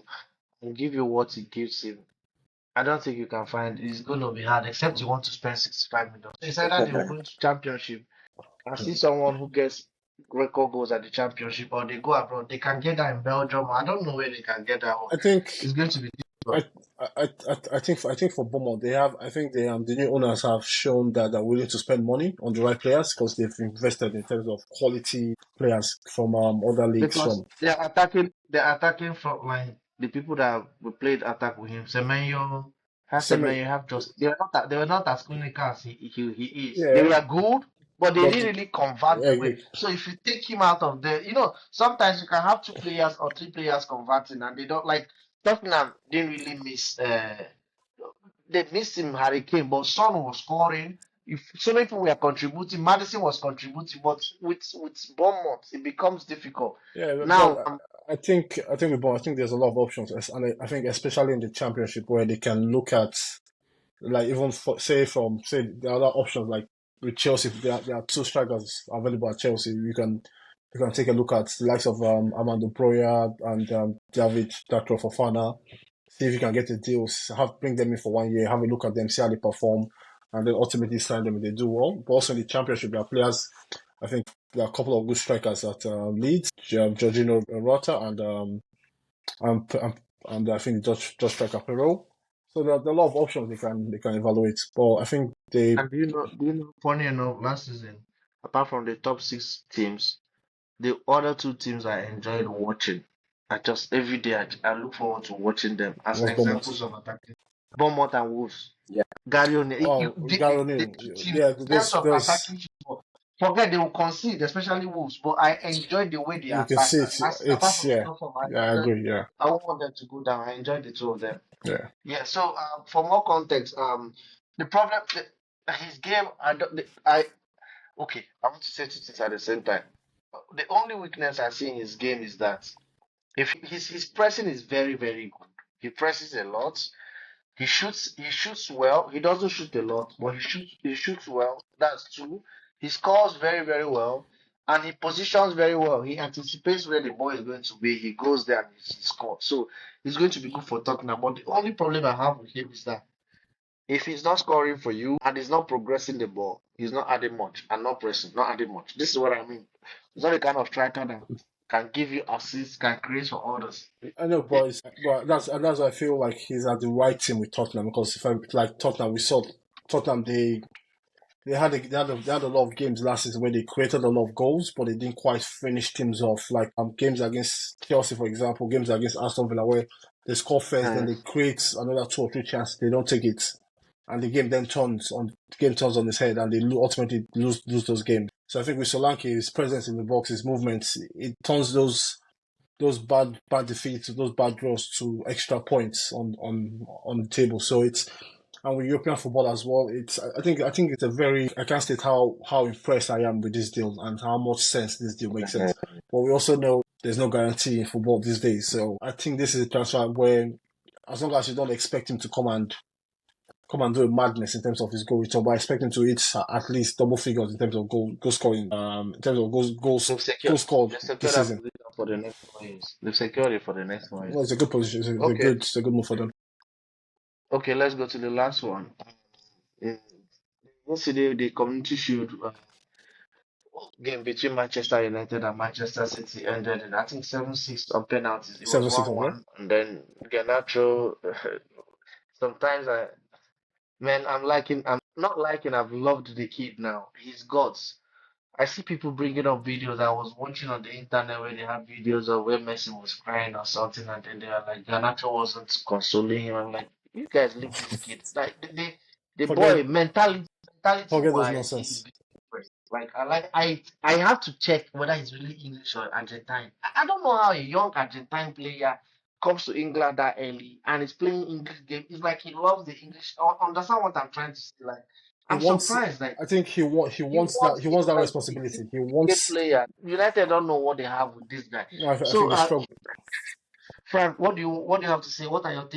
and give you what he gives him, I don't think you can find it's going to be hard except you want to spend 65 million. So it's either they will go into championship and see someone who gets record goals at the championship or they go abroad. They can get that in Belgium. I don't know where they can get that one. I think It's going to be difficult. I, I think for Bournemouth they have I think the new owners have shown that they're willing to spend money on the right players because they've invested in terms of quality players from other leagues Because from they're attacking front line. The people that we played attack with him, Semenyo, has semi Semenyo have just they were not as clinical as he is. They yeah were good, but they but didn't really convert the way. So if you take him out of there, sometimes you can have two players or three players converting, and they don't like Tottenham didn't really miss. They missed him Harry Kane, but Son was scoring. If so many people were contributing, Madison was contributing, but with Bournemouth, it becomes difficult. yeah but Now, I think with Bournemouth, I think there's a lot of options and I think especially in the championship where they can look at like even for, say the other options like with Chelsea, there are 2 strikers available at Chelsea. You can take a look at the likes of Armando Broya and David Datro Fofana. See if you can get the deals. Bring them in for 1 year. Have a look at them. See how they perform, and then ultimately sign them if they do well. But also in the championship, there are players. I think there are a couple of good strikers at Leeds, Jorginho Rota and I think Dutch striker Perot. So there are a lot of options they can evaluate. But I think they and do you know, funny enough, last season, apart from the top six teams, the other two teams I enjoyed watching. I just every day I look forward to watching them as was Bournemouth. examples of attacking. Bournemouth and Wolves. Yeah. Gary O'Neill. Oh, The Gary the O'Neill. two teams Yeah, in terms of there's attacking football. Forget they will concede, especially Wolves, but I enjoy the way they you can attack. see Apart it's from the yeah. top four, Yeah, I agree. Yeah, I don't want them to go down. I enjoy the two of them. yeah. Yeah. So for more context, the problem, his game, I okay. I want to say two things at the same time. The only weakness I see in his game is that if his pressing is very very good. He presses a lot. He shoots well. He doesn't shoot a lot, but he shoots well. That's two. He scores very, very well. And he positions very well. He anticipates where the ball is going to be. He goes there and he scores. So he's going to be good for Tottenham. But the only problem I have with him is that if he's not scoring for you and he's not progressing the ball, he's not adding much and not pressing, not adding much. This is what I mean. He's not the kind of striker that can give you assists, can create for others. I know, but that's why I feel like he's at the right team with Tottenham because if I like Tottenham, we saw Tottenham they had a lot of games last season where they created a lot of goals, but they didn't quite finish teams off. Like games against Chelsea, for example, games against Aston Villa, where they score first, then Mm. they create another 2 or 3 chances, they don't take it, and the game turns on his head, and they ultimately lose those games. So I think with Solanke, his presence in the box, his movements, it turns those bad defeats, those bad draws to extra points on the table. So it's and with European football as well, I think it's a very I can't state how impressed I am with this deal and how much sense this deal makes sense. But we also know there's no guarantee in football these days. So I think this is a transfer where as long as you don't expect him to come and do a madness in terms of his goal return, but I expect him to hit at least double figures in terms of goal scoring, in terms of They've secured, goals scored they've this secured that season. position for the next 4 years. They've secured it for the next four Well, years. it's a good position. Okay, It's a good move for them. okay, let's go to the last one. Mm, Yesterday, the Community Shield game between Manchester United and Manchester City ended in, I think, 7-6 on penalties. It was 7-6 on 1-1. And then Garnacho, sometimes I'm not liking, I've loved the kid now. He's gods. I see people bringing up videos. I was watching on the internet where they have videos of where Messi was crying or something, and then they are like, Garnacho wasn't consoling him. I'm like, you guys leave this kid. Like the boy Forget mentality forget those wise, he's nonsense. different. Like I have to check whether he's really English or Argentine. I don't know how a young Argentine player comes to England that early and is playing English game. It's like he loves the English. Understand what I'm trying to say? Like He I'm wants. surprised. Like I think he he wants that. wants He it. wants that Like he's responsibility. He a wants. player. United don't know what they have with this guy. No, I So, think he's strong. Frank, what do you have to say? What are your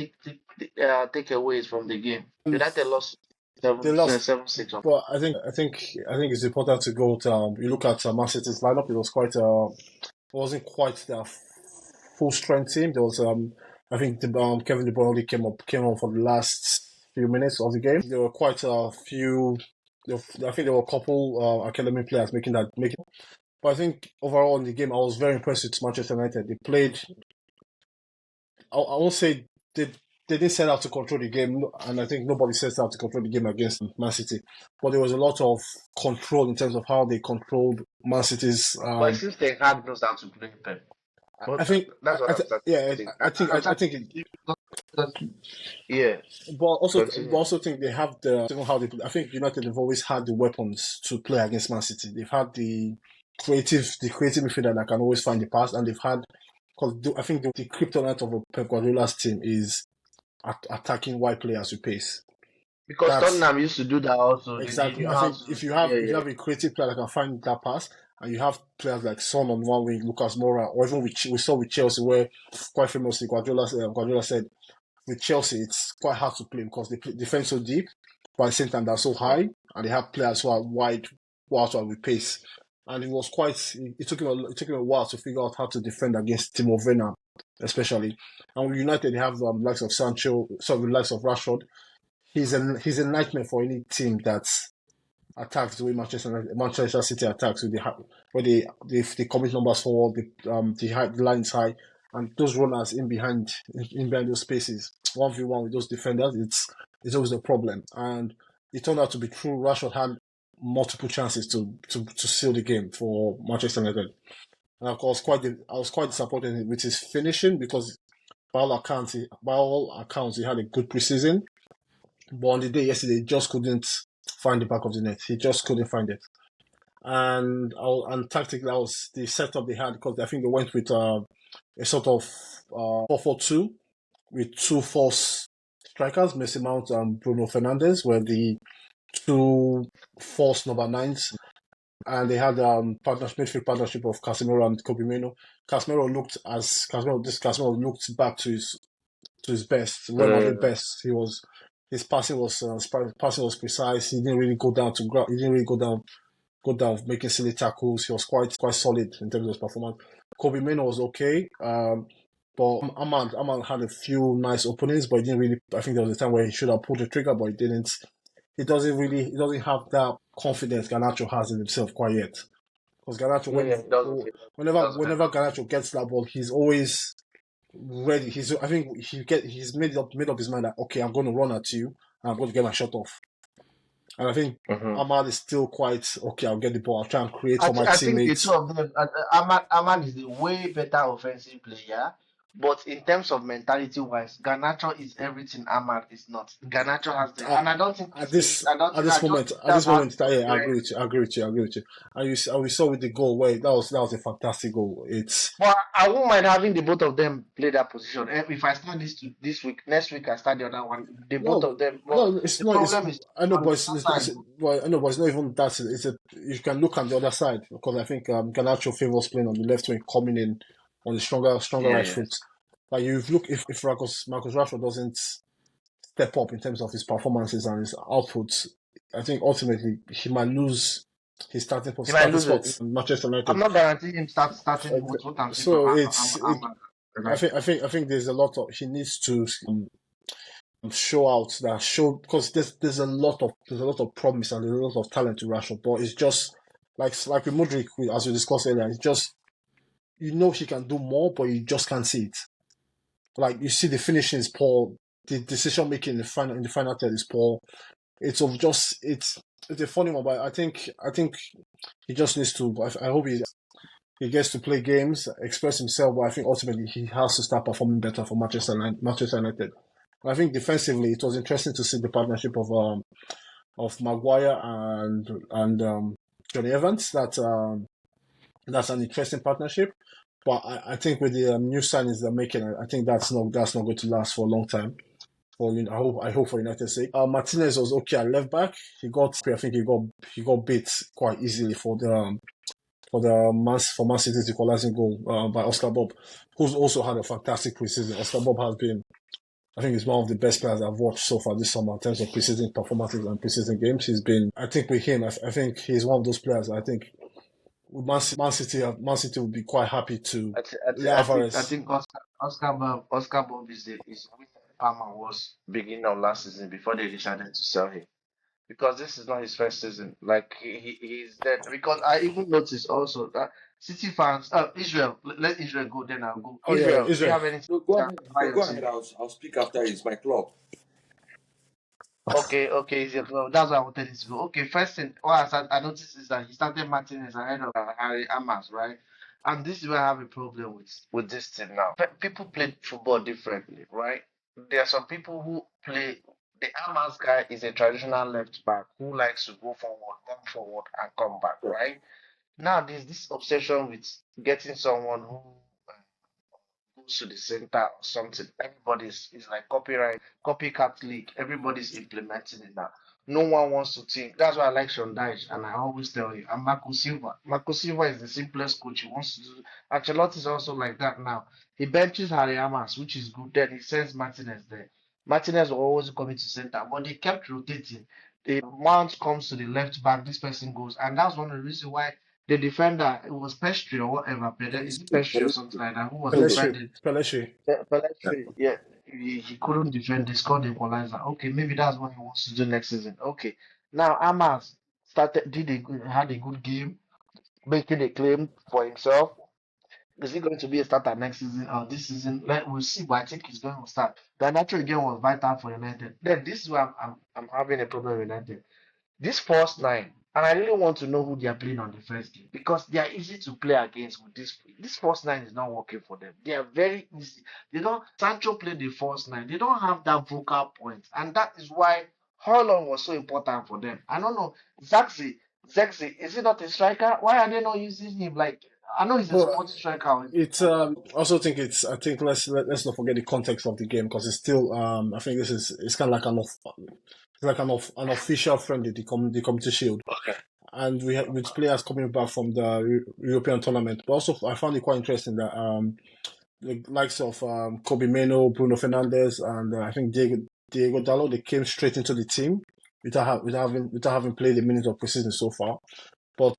takeaways from the game? United lost They seven lost, 7-6. but I think it's important to go to. You look at Man City's lineup. It was quite. It wasn't quite their full strength team. There was. I think Kevin De Bruyne only came on for the last few minutes of the game. There were quite a few. I think there were a couple academy players making. But I think overall in the game, I was very impressed with Manchester United. They played. I won't say they didn't set out to control the game, and I think nobody sets out to control the game against Man City. But there was a lot of control in terms of how they controlled Man City's. But it seems they had knows how to play Pep. I But think, that's what I'm starting to yeah, think. I think, Yeah. but Continue. also think they have the how they play. I think United have always had the weapons to play against Man City. They've had the creative midfielder that can always find the pass, and they've had because I think the kryptonite of a Pep Guardiola's team is attacking wide players with pace. Because That's Tottenham used to do that also. They exactly. knew I how think to. if you Yeah, have if you yeah. have a creative player that can find that pass, and you have players like Son on one wing, Lucas Moura, or even we saw with Chelsea where quite famously Guardiola said with Chelsea it's quite hard to play because they defend so deep, but at the same time they're so high and they have players who are wide, who are also with pace. And it was quite. It took him a while to figure out how to defend against Timo Werner, especially. And with United, they have likes of Sancho, sorry, likes of Rashford. He's a nightmare for any team that attacks the way Manchester City attacks with where they commit numbers forward, the line is high, and those runners in behind those spaces, 1v1 with those defenders, it's always a problem. And it turned out to be true. Rashford had multiple chances to seal the game for Manchester United. And I was quite disappointed with his finishing because by all accounts, he had a good preseason. But on the day yesterday, he just couldn't find the back of the net. He just couldn't find it. And tactically, that was the setup they had because I think they went with a sort of 4-4-2 with two false strikers, Messi Mount and Bruno Fernandes, were the two false number nines. And they had midfield partnership of Casemiro and Kobe Mino. Casemiro looked back to his best, Real Madrid Mm. best. His passing was precise. He didn't really go down to ground. He didn't really go down making silly tackles. He was quite solid in terms of his performance. Kobe Mino was okay. But Ahmad had a few nice openings, but he didn't really. I think there was a time where he should have pulled the trigger, but he didn't. He doesn't have that confidence Garnacho has in himself quite yet. Because Garnacho, Yeah, it doesn't. It whenever Garnacho gets that ball, he's always ready. I think he's made up his mind that okay, I'm going to run at you and I'm going to get my shot off. And I think Mhm. Ahmad is still quite okay. I'll get the ball. I'll try and create I, for my th- I think the two teammates. of them, Ahmad is a way better offensive player, but in terms of mentality wise, Garnacho is everything Ahmad is not. Garnacho has the, Uh, and I don't think at he's, this I don't at think this I just moment, think at that's this how moment, he's yeah, I agree progressed. with you. I agree with you. I agree with you. And we saw with the goal where that was a fantastic goal. It's But I won't mind having the both of them play that position. If I start this week, next week I start the other one. The both of no, them. But no, it's the not. It's problem is I know, on but the other side. well, I know, but it's not even that. You can look on the other side because I think Garnacho favors playing on the left wing, coming in on the stronger Yeah, right yeah. foot. Like you look if Marcus Rashford doesn't step up in terms of his performances and his outputs, I think ultimately he might lose his He might starting lose spot it. in Manchester I'm United. not guaranteeing him starting Uh, with what I'm saying from So Ahmad. Right. I think there's a lot of he needs to show out that show because there's a lot of promise and there's a lot of talent to Rashford, but it's just like with Modric, as we discussed earlier, it's just he can do more, but you just can't see it. Like you see the finishing is poor, the decision making in the final third is poor. It's of just it's a funny one, but I think he just needs to. I hope he gets to play games, express himself, but I think ultimately he has to start performing better for Manchester United. I think defensively, it was interesting to see the partnership of Maguire and Johnny Evans. That's an interesting partnership. But I think with the new signings they're making, I think that's not going to last for a long time. I hope for United's sake. Martinez was okay at left back. I think he got beat quite easily for Man City's equalizing goal by Oscar Bob, who's also had a fantastic preseason. Oscar Bob has been, I think, he's one of the best players I've watched so far this summer in terms of preseason performances and preseason games. I think with him, I think he's one of those players. I think with Man City would be quite happy to let I Alvarez. think Oscar Bob is where Palmer was beginning of last season before they decided to sell him. Because this is not his first season. Like he's dead. Because I even noticed also that City fans, Israel, let Israel go, then I'll go. Oh yeah, Israel, do you Israel. have anything No, to say about your go ahead. team? I'll speak after. It's my club. Okay, it's your club. That's why I wanted it to go. Okay, first thing, I noticed is that he started Martinez ahead of Harry Amas, right? And this is where I have a problem with this team now. People play football differently, right? There are some people who play. The Amas guy is a traditional left back who likes to go forward, come forward, and come back, Yeah. right? Now there's this obsession with getting someone who goes to the center or something. Everybody's is like copycat league. Everybody's implementing it now. No one wants to think. That's why I like Sean Dyche, and I always tell you, and Marco Silva. Marco Silva is the simplest coach. He wants to do. Ancelotti is also like that now. He benches Harry Amas, which is good. Then he sends Martinez there. Martinez will always come into center, but they kept rotating. The Mount comes to the left back, this person goes, and that's one of the reasons why the defender, it was Pestry or whatever, is it Pestry or something like that, who was defending Pelestri. Pelletri, yeah, he couldn't defend. They scored the equalizer. Okay, maybe that's what he wants to do next season. Okay, now Amas had a good game, making a claim for himself. Is he going to be a starter next season or this season? We'll see, but I think he's going to start. The natural game was vital for United. Then this is where I'm having a problem with United. This first nine, and I really want to know who they are playing on the first game because they are easy to play against with this. This first nine is not working for them. They are very easy. They don't. Sancho played the first nine. They don't have that vocal point, and that is why Haaland was so important for them. I don't know. Zexi, is he not a striker? Why are they not using him? Like I know he's a Well, supporting striker. also think I think let's not forget the context of the game because it's still I think it's kind of like an official friendly the Community Shield, Okay. and with players coming back from the European tournament. But also I found it quite interesting that the likes of Kobe Meno, Bruno Fernandes, and I think Diego Dallo, they came straight into the team without having played a minute of preseason so far. But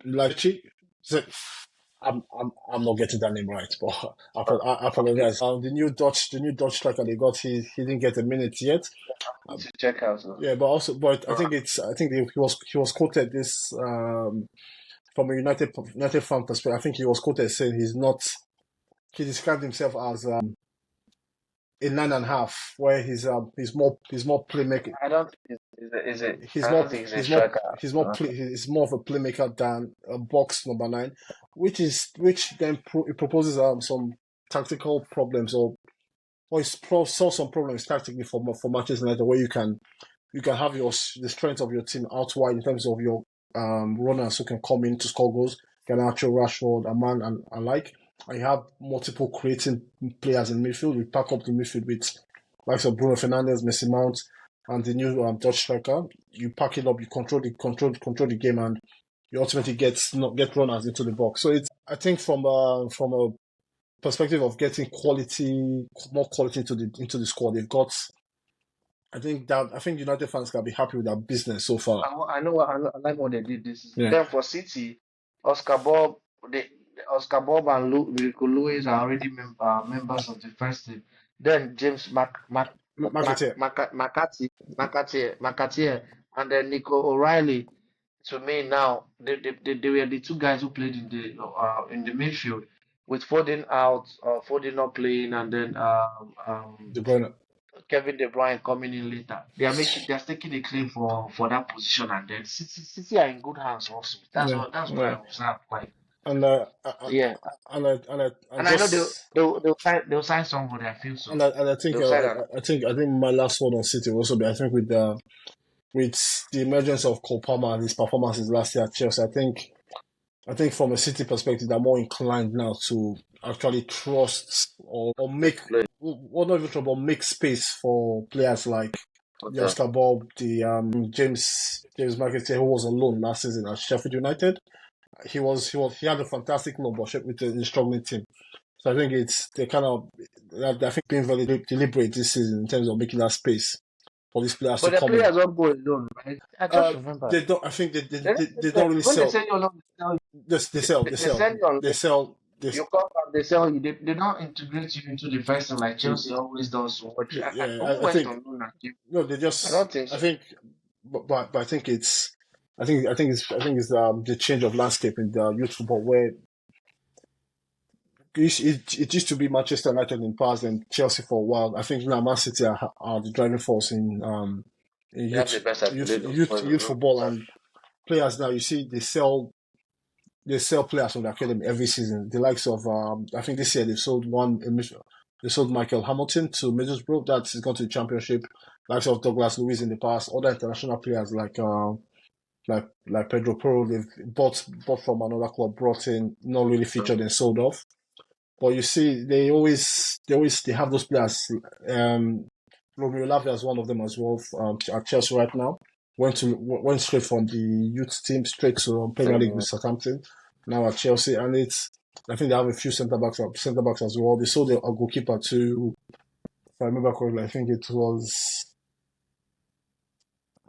Leipzig, I'm not getting that name right, but I apologize. The new Dutch striker they got, he didn't get a minute yet. I need to check out. Yeah, but I think he was quoted this from a United fan perspective. I think he was quoted saying he described himself as a 9.5, where he's more playmaker. I don't think I don't think he's a striker. He's more of a playmaker than a box number 9, which then it proposes some tactical problems or it solves some problems tactically for Manchester United, where you can have the strength of your team out wide in terms of your runners who can come in to score goals, Garnacho, Rashford, Aman, and like. And you have multiple creating players in midfield. We pack up the midfield with likes of Bruno Fernandes, Messi Mount, and the new Dutch striker. You pack it up, you control the game, and you ultimately get runners into the box. So I think from a perspective of getting more quality into the squad, they've got. I think United fans can be happy with their business so far. I like what they did this season. Yeah. Then for City, Oscar Bob, Oscar Bob and Rico Lewis are already members of the first team. Then James McAteer. McAteer, and then Nico O'Reilly. To me now, they were the two guys who played in the midfield with Foden out, Foden not playing, and then De Bruyne. Kevin De Bruyne coming in later. They're taking a claim for that position, and then City are in good hands also. That's what I observed. Like yeah, and I know they'll sign somebody. I feel so. I think They'll sign I think my last word on City will also be I think with the emergence of Cole Palmer and his performances last year at Chelsea, I think from a City perspective, they're more inclined now to actually trust or make not even trouble, make space for players like the Okay. Oscar Bob, the James McAtee, who was on loan last season at Sheffield United. He had a fantastic loan, but with a struggling team. So I think it's they kind of I think being very deliberate this season in terms of making that space for these players to But the come in. players don't go alone, right? I just remember. They don't. I think They they don't really when they sell. send you alone, they Sell. send you on They loan. sell. This. You come back, they sell you. They don't integrate you into the first team like Chelsea always does. What Yeah, who I went think on loan at you? no. They I just. don't think I so. think, but I think it's. I think it's the change of landscape in the youth football where it used to be Manchester United in past and Chelsea for a while. I think now Man City are the driving force in They have the best accolade youth football, and players now you see they sell players from the academy every season. The likes of I think this year they sold Michael Hamilton to Middlesbrough. That's gone to the Championship. Likes of Douglas Luiz in the past. Other international players like Pedro Porro, they've bought from another club, brought in, not really featured and sold off. But you see, they have those players. Romeo Lavia is one of them as well at Chelsea right now. Went straight from the youth team straight to Premier League with Southampton. Now at Chelsea, and I think they have a few centre backs as well. They sold a goalkeeper to, if I remember correctly, I think it was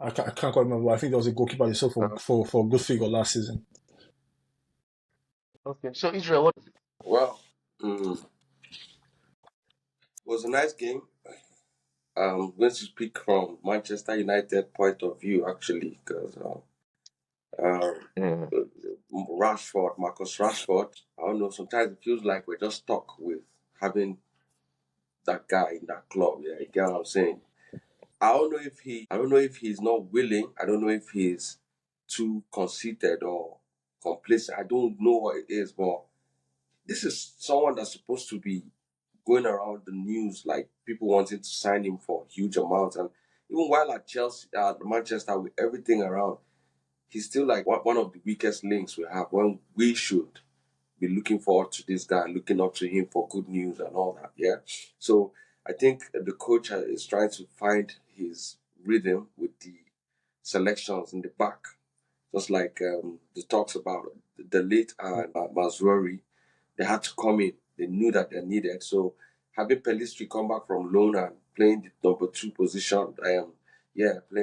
I can't quite remember. I think there was a goalkeeper they sold for a good figure last season. Okay, so Israel, what? Well, it was a nice game. I'm going to speak from Manchester United point of view, actually, because Mm. Marcus Rashford, I don't know, sometimes it feels like we're just stuck with having that guy in that club. Yeah, you get what I'm saying? I don't know if he's not willing. I don't know if he's too conceited or complacent. I don't know what it is, but this is someone that's supposed to be going around the news like people wanting to sign him for huge amounts. And even while at Chelsea, at Manchester, with everything around, he's still like one of the weakest links we have when we should be looking forward to this guy, looking up to him for good news and all that. Yeah. So I think the coach is trying to find his rhythm with the selections in the back, just like the talks about the late and Mazraoui. They had to come in. They knew that they needed. So having Pelistri come back from loan and playing the number two position, playing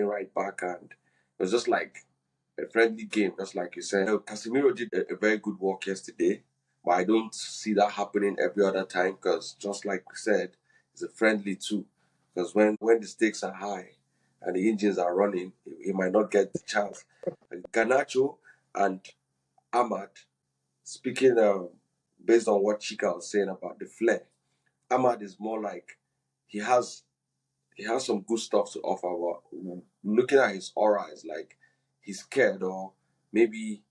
right back, and it was just like a friendly game, just like you said. Casemiro did a very good work yesterday, but I don't see that happening every other time because, just like we said, it's a friendly too. Because when the stakes are high and the engines are running, he might not get the chance. Ganacho and Ahmad, speaking based on what Chika was saying about the flair, Ahmad is more like he has some good stuff to offer, but looking at his aura is like he's scared, or maybe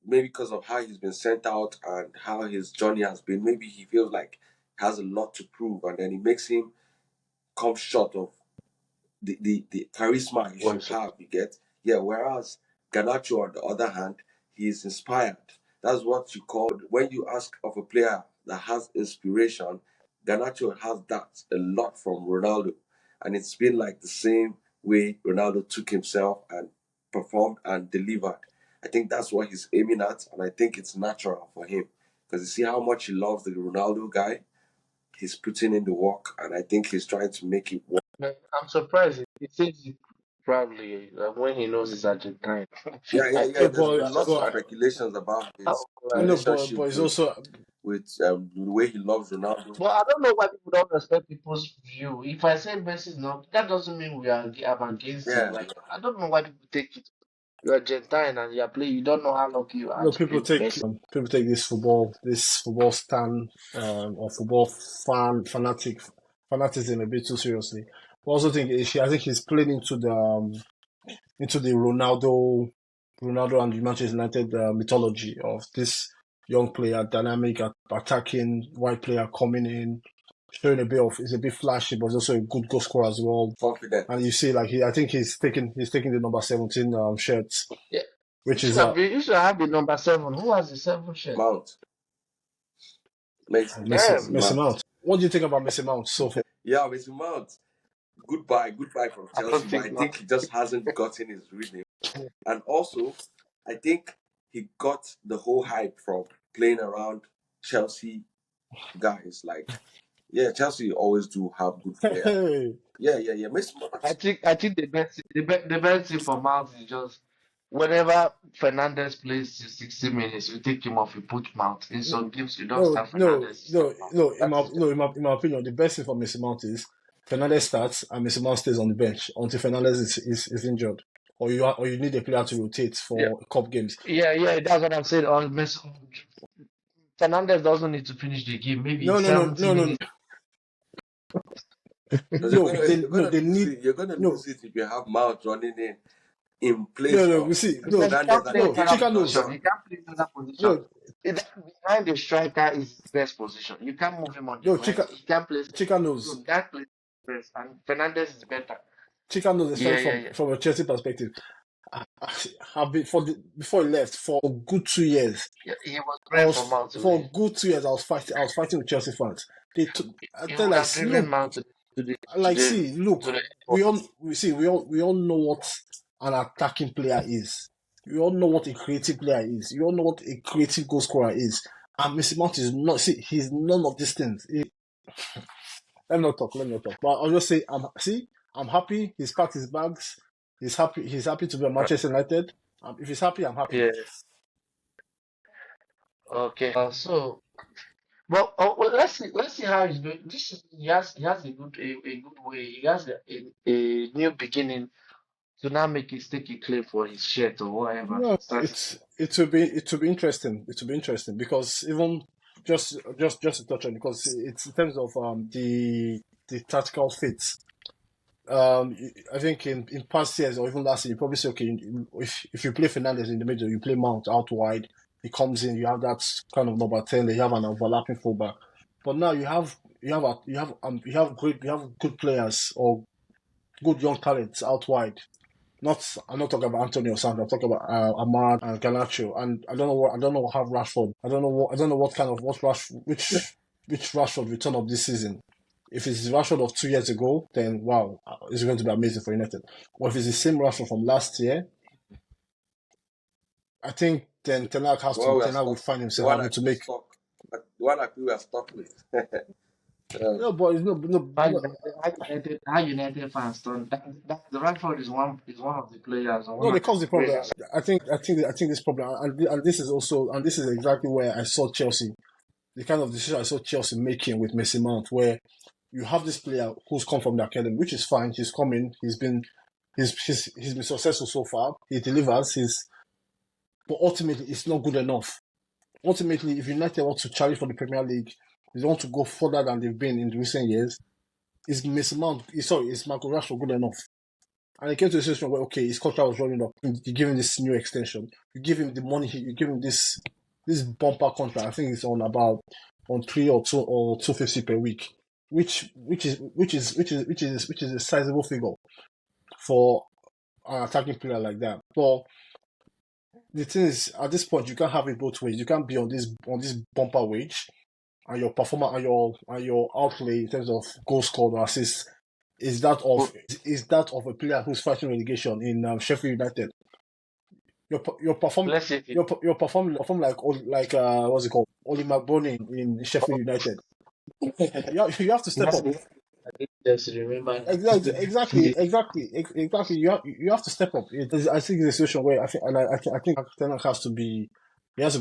because of how he's been sent out and how his journey has been, maybe he feels like he has a lot to prove, and then it makes him come short of the charisma he should have, you get? Yeah, whereas Ganacho, on the other hand, he is inspired. That's what you call, when you ask of a player that has inspiration, Ganacho has that a lot from Ronaldo. And it's been like the same way Ronaldo took himself and performed and delivered. I think that's what he's aiming at, and I think it's natural for him. Because you see how much he loves the Ronaldo guy, he's putting in the work, and I think he's trying to make it work. I'm surprised. It says it proudly when he knows it's Argentine. Yeah, yeah, I yeah. No, think There's it's been but lots of but speculations about his no, relationship but it's also with the way he loves Ronaldo. But I don't know why people don't respect people's view. If I say Messi is not, that doesn't mean I'm against him. Yeah, Like I don't know why people take it. You're Argentine and you're playing. You don't know how lucky you are no to play Messi. people take this football stand or football fanatism a bit too seriously. I also think I think he's playing into the Ronaldo and the Manchester United mythology of this young player, dynamic, attacking, white player coming in, showing he's a bit flashy, but he's also a good goal scorer as well. confident. And you see, like I think he's taking the number 17 shirts, Yeah. which is You should have the number 7. Who has the 7 shirt? Mount. Mason. Damn. Mason Mount. Mount. What do you think about Mason Mount so far? Yeah, Mason Mount. Goodbye from I don't Chelsea, but I think not. think he just hasn't gotten his rhythm. And also, I think he got the whole hype from playing around Chelsea guys. Like, yeah, Chelsea always do have good players. Hey, Yeah. Mason Mount. I think the best thing for Mount is just whenever Fernandez plays 60 minutes, you take him off, you put Mount. In some games, you don't no, start no, Fernandez, you start no, Mount. no. That is just In my opinion, the best thing for Mason Mount is Fernandez starts and Mason Mount stays on the bench until Fernandez is injured, or you need a player to rotate yeah, for cup games. yeah. That's what I'm saying. Fernandez doesn't need to finish the game. Maybe No, no, no, 70 no, no, minutes. Because no. you're gonna They lose need it. You're gonna no, lose it if you have Mount running in no, place no. of We see, Because no, he can't Fernandez play and no. any other giving Chica him knows. the position. run. He can't play any other position. No, Behind the striker is his best position. You can't move him on the no. right. He can't play Chica center. So knows. he can't play best. And Fernandez is better. Chica knows, Yeah, especially yeah, yeah. from a Chelsea perspective. Have been before he left for a good 2 years. Yeah, he was I praying for was Mount to for leave. a good 2 years. I was fighting with Chelsea fans. He They're would like, have driven look, Mount to the to like, the see, look, to the airport. we all know what an attacking player is. We all know what a creative player is. You all know what a creative goal scorer is. And Mr. Mount is not. See, he's none of these things. Let me not talk. Let me not talk. But I'll just say, I'm happy. He's packed his bags. He's happy. He's happy to be at Manchester United. If he's happy, I'm happy. Yeah. Okay. Well, let's see how he's doing. This is he has a good way. He has a new beginning to now make his take a claim for his shirt or whatever. No, Start. it will be interesting. It will be interesting because even just to touch on because it's in terms of the tactical fits. I think in past years or even last year, you probably say, okay, if you play Fernandez in the middle, you play Mount out wide, he comes in, you have that kind of number 10, you have an overlapping fullback. But now you have good players or good young talents out wide. I'm not talking about Antonio Santos. I'm talking about Ahmad and Garnacho. And I don't know how Rashford. I don't know what kind of which Rashford will turn up this season. If it's the Rashford of 2 years ago, then wow, it's going to be amazing for United. Or if it's the same Rashford from last year, I think then Ten Hag will find The himself one having I to feel make. stuck. The one I feel we are stuck with. Um, No, but it's How United fans don't. The Rashford is one of the players or one no, they of the cause the problem. greatest. I think this problem, and this is also, and this is exactly where I saw Chelsea, the kind of decision I saw Chelsea making with Mason Mount, where you have this player who's come from the academy, which is fine. He's coming. He's been successful so far. He delivers. But ultimately, it's not good enough. Ultimately, if United want to challenge for the Premier League, they want to go further than they've been in recent years. Is Mason Mount? Is Marco Rashford good enough? And it came to a situation where okay, his contract was running up. You give him this new extension. You give him the money. You give him this bumper contract. I think it's on 250 per week, which is a sizable figure for an attacking player like that. But the thing is, at this point, you can't have it both ways. You can't be on this bumper wage, and your performance and your outlay in terms of goal scored or assists is that of a player who's fighting relegation in Sheffield United. You're performing Let's see if it you're performing like what's it called, Oli McBurney in Sheffield United. You have to step up. just remember Exactly. You have to step up. I think it's a situation where I think Ten Hag has to be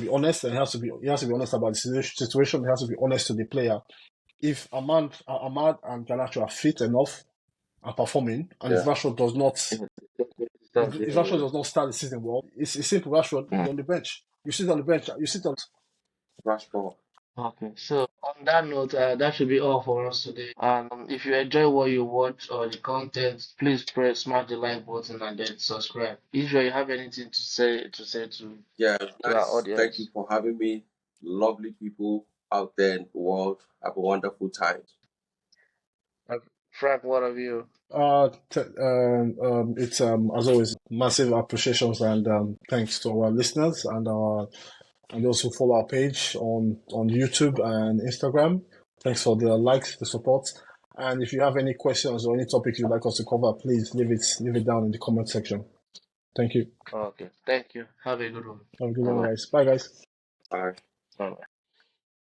honest, and he has to be honest about the situation. He has to be honest to the player. If Ahmad and Garnacho are fit enough and performing, and yeah. if Rashford does not start the season well, it's simple. Rashford is on the bench. You sit on the bench. You sit on. Rashford. Okay, so on that note, that should be all for us today. And if you enjoy what you watch or the content, please smash the like button and then subscribe. If you have anything Yeah, to our nice. Thank you audience. for having me. Lovely people out there in the world. Have a wonderful time. Frank, what of you? It's as always massive appreciations and thanks to our listeners and also follow our page on YouTube and Instagram. Thanks for the likes, the support. And if you have any questions or any topic you'd like us to cover, please leave it down in the comment section. Thank you. Okay. Thank you. Have a good one. Have a good one, Uh, guys. Bye, guys. Bye. Bye.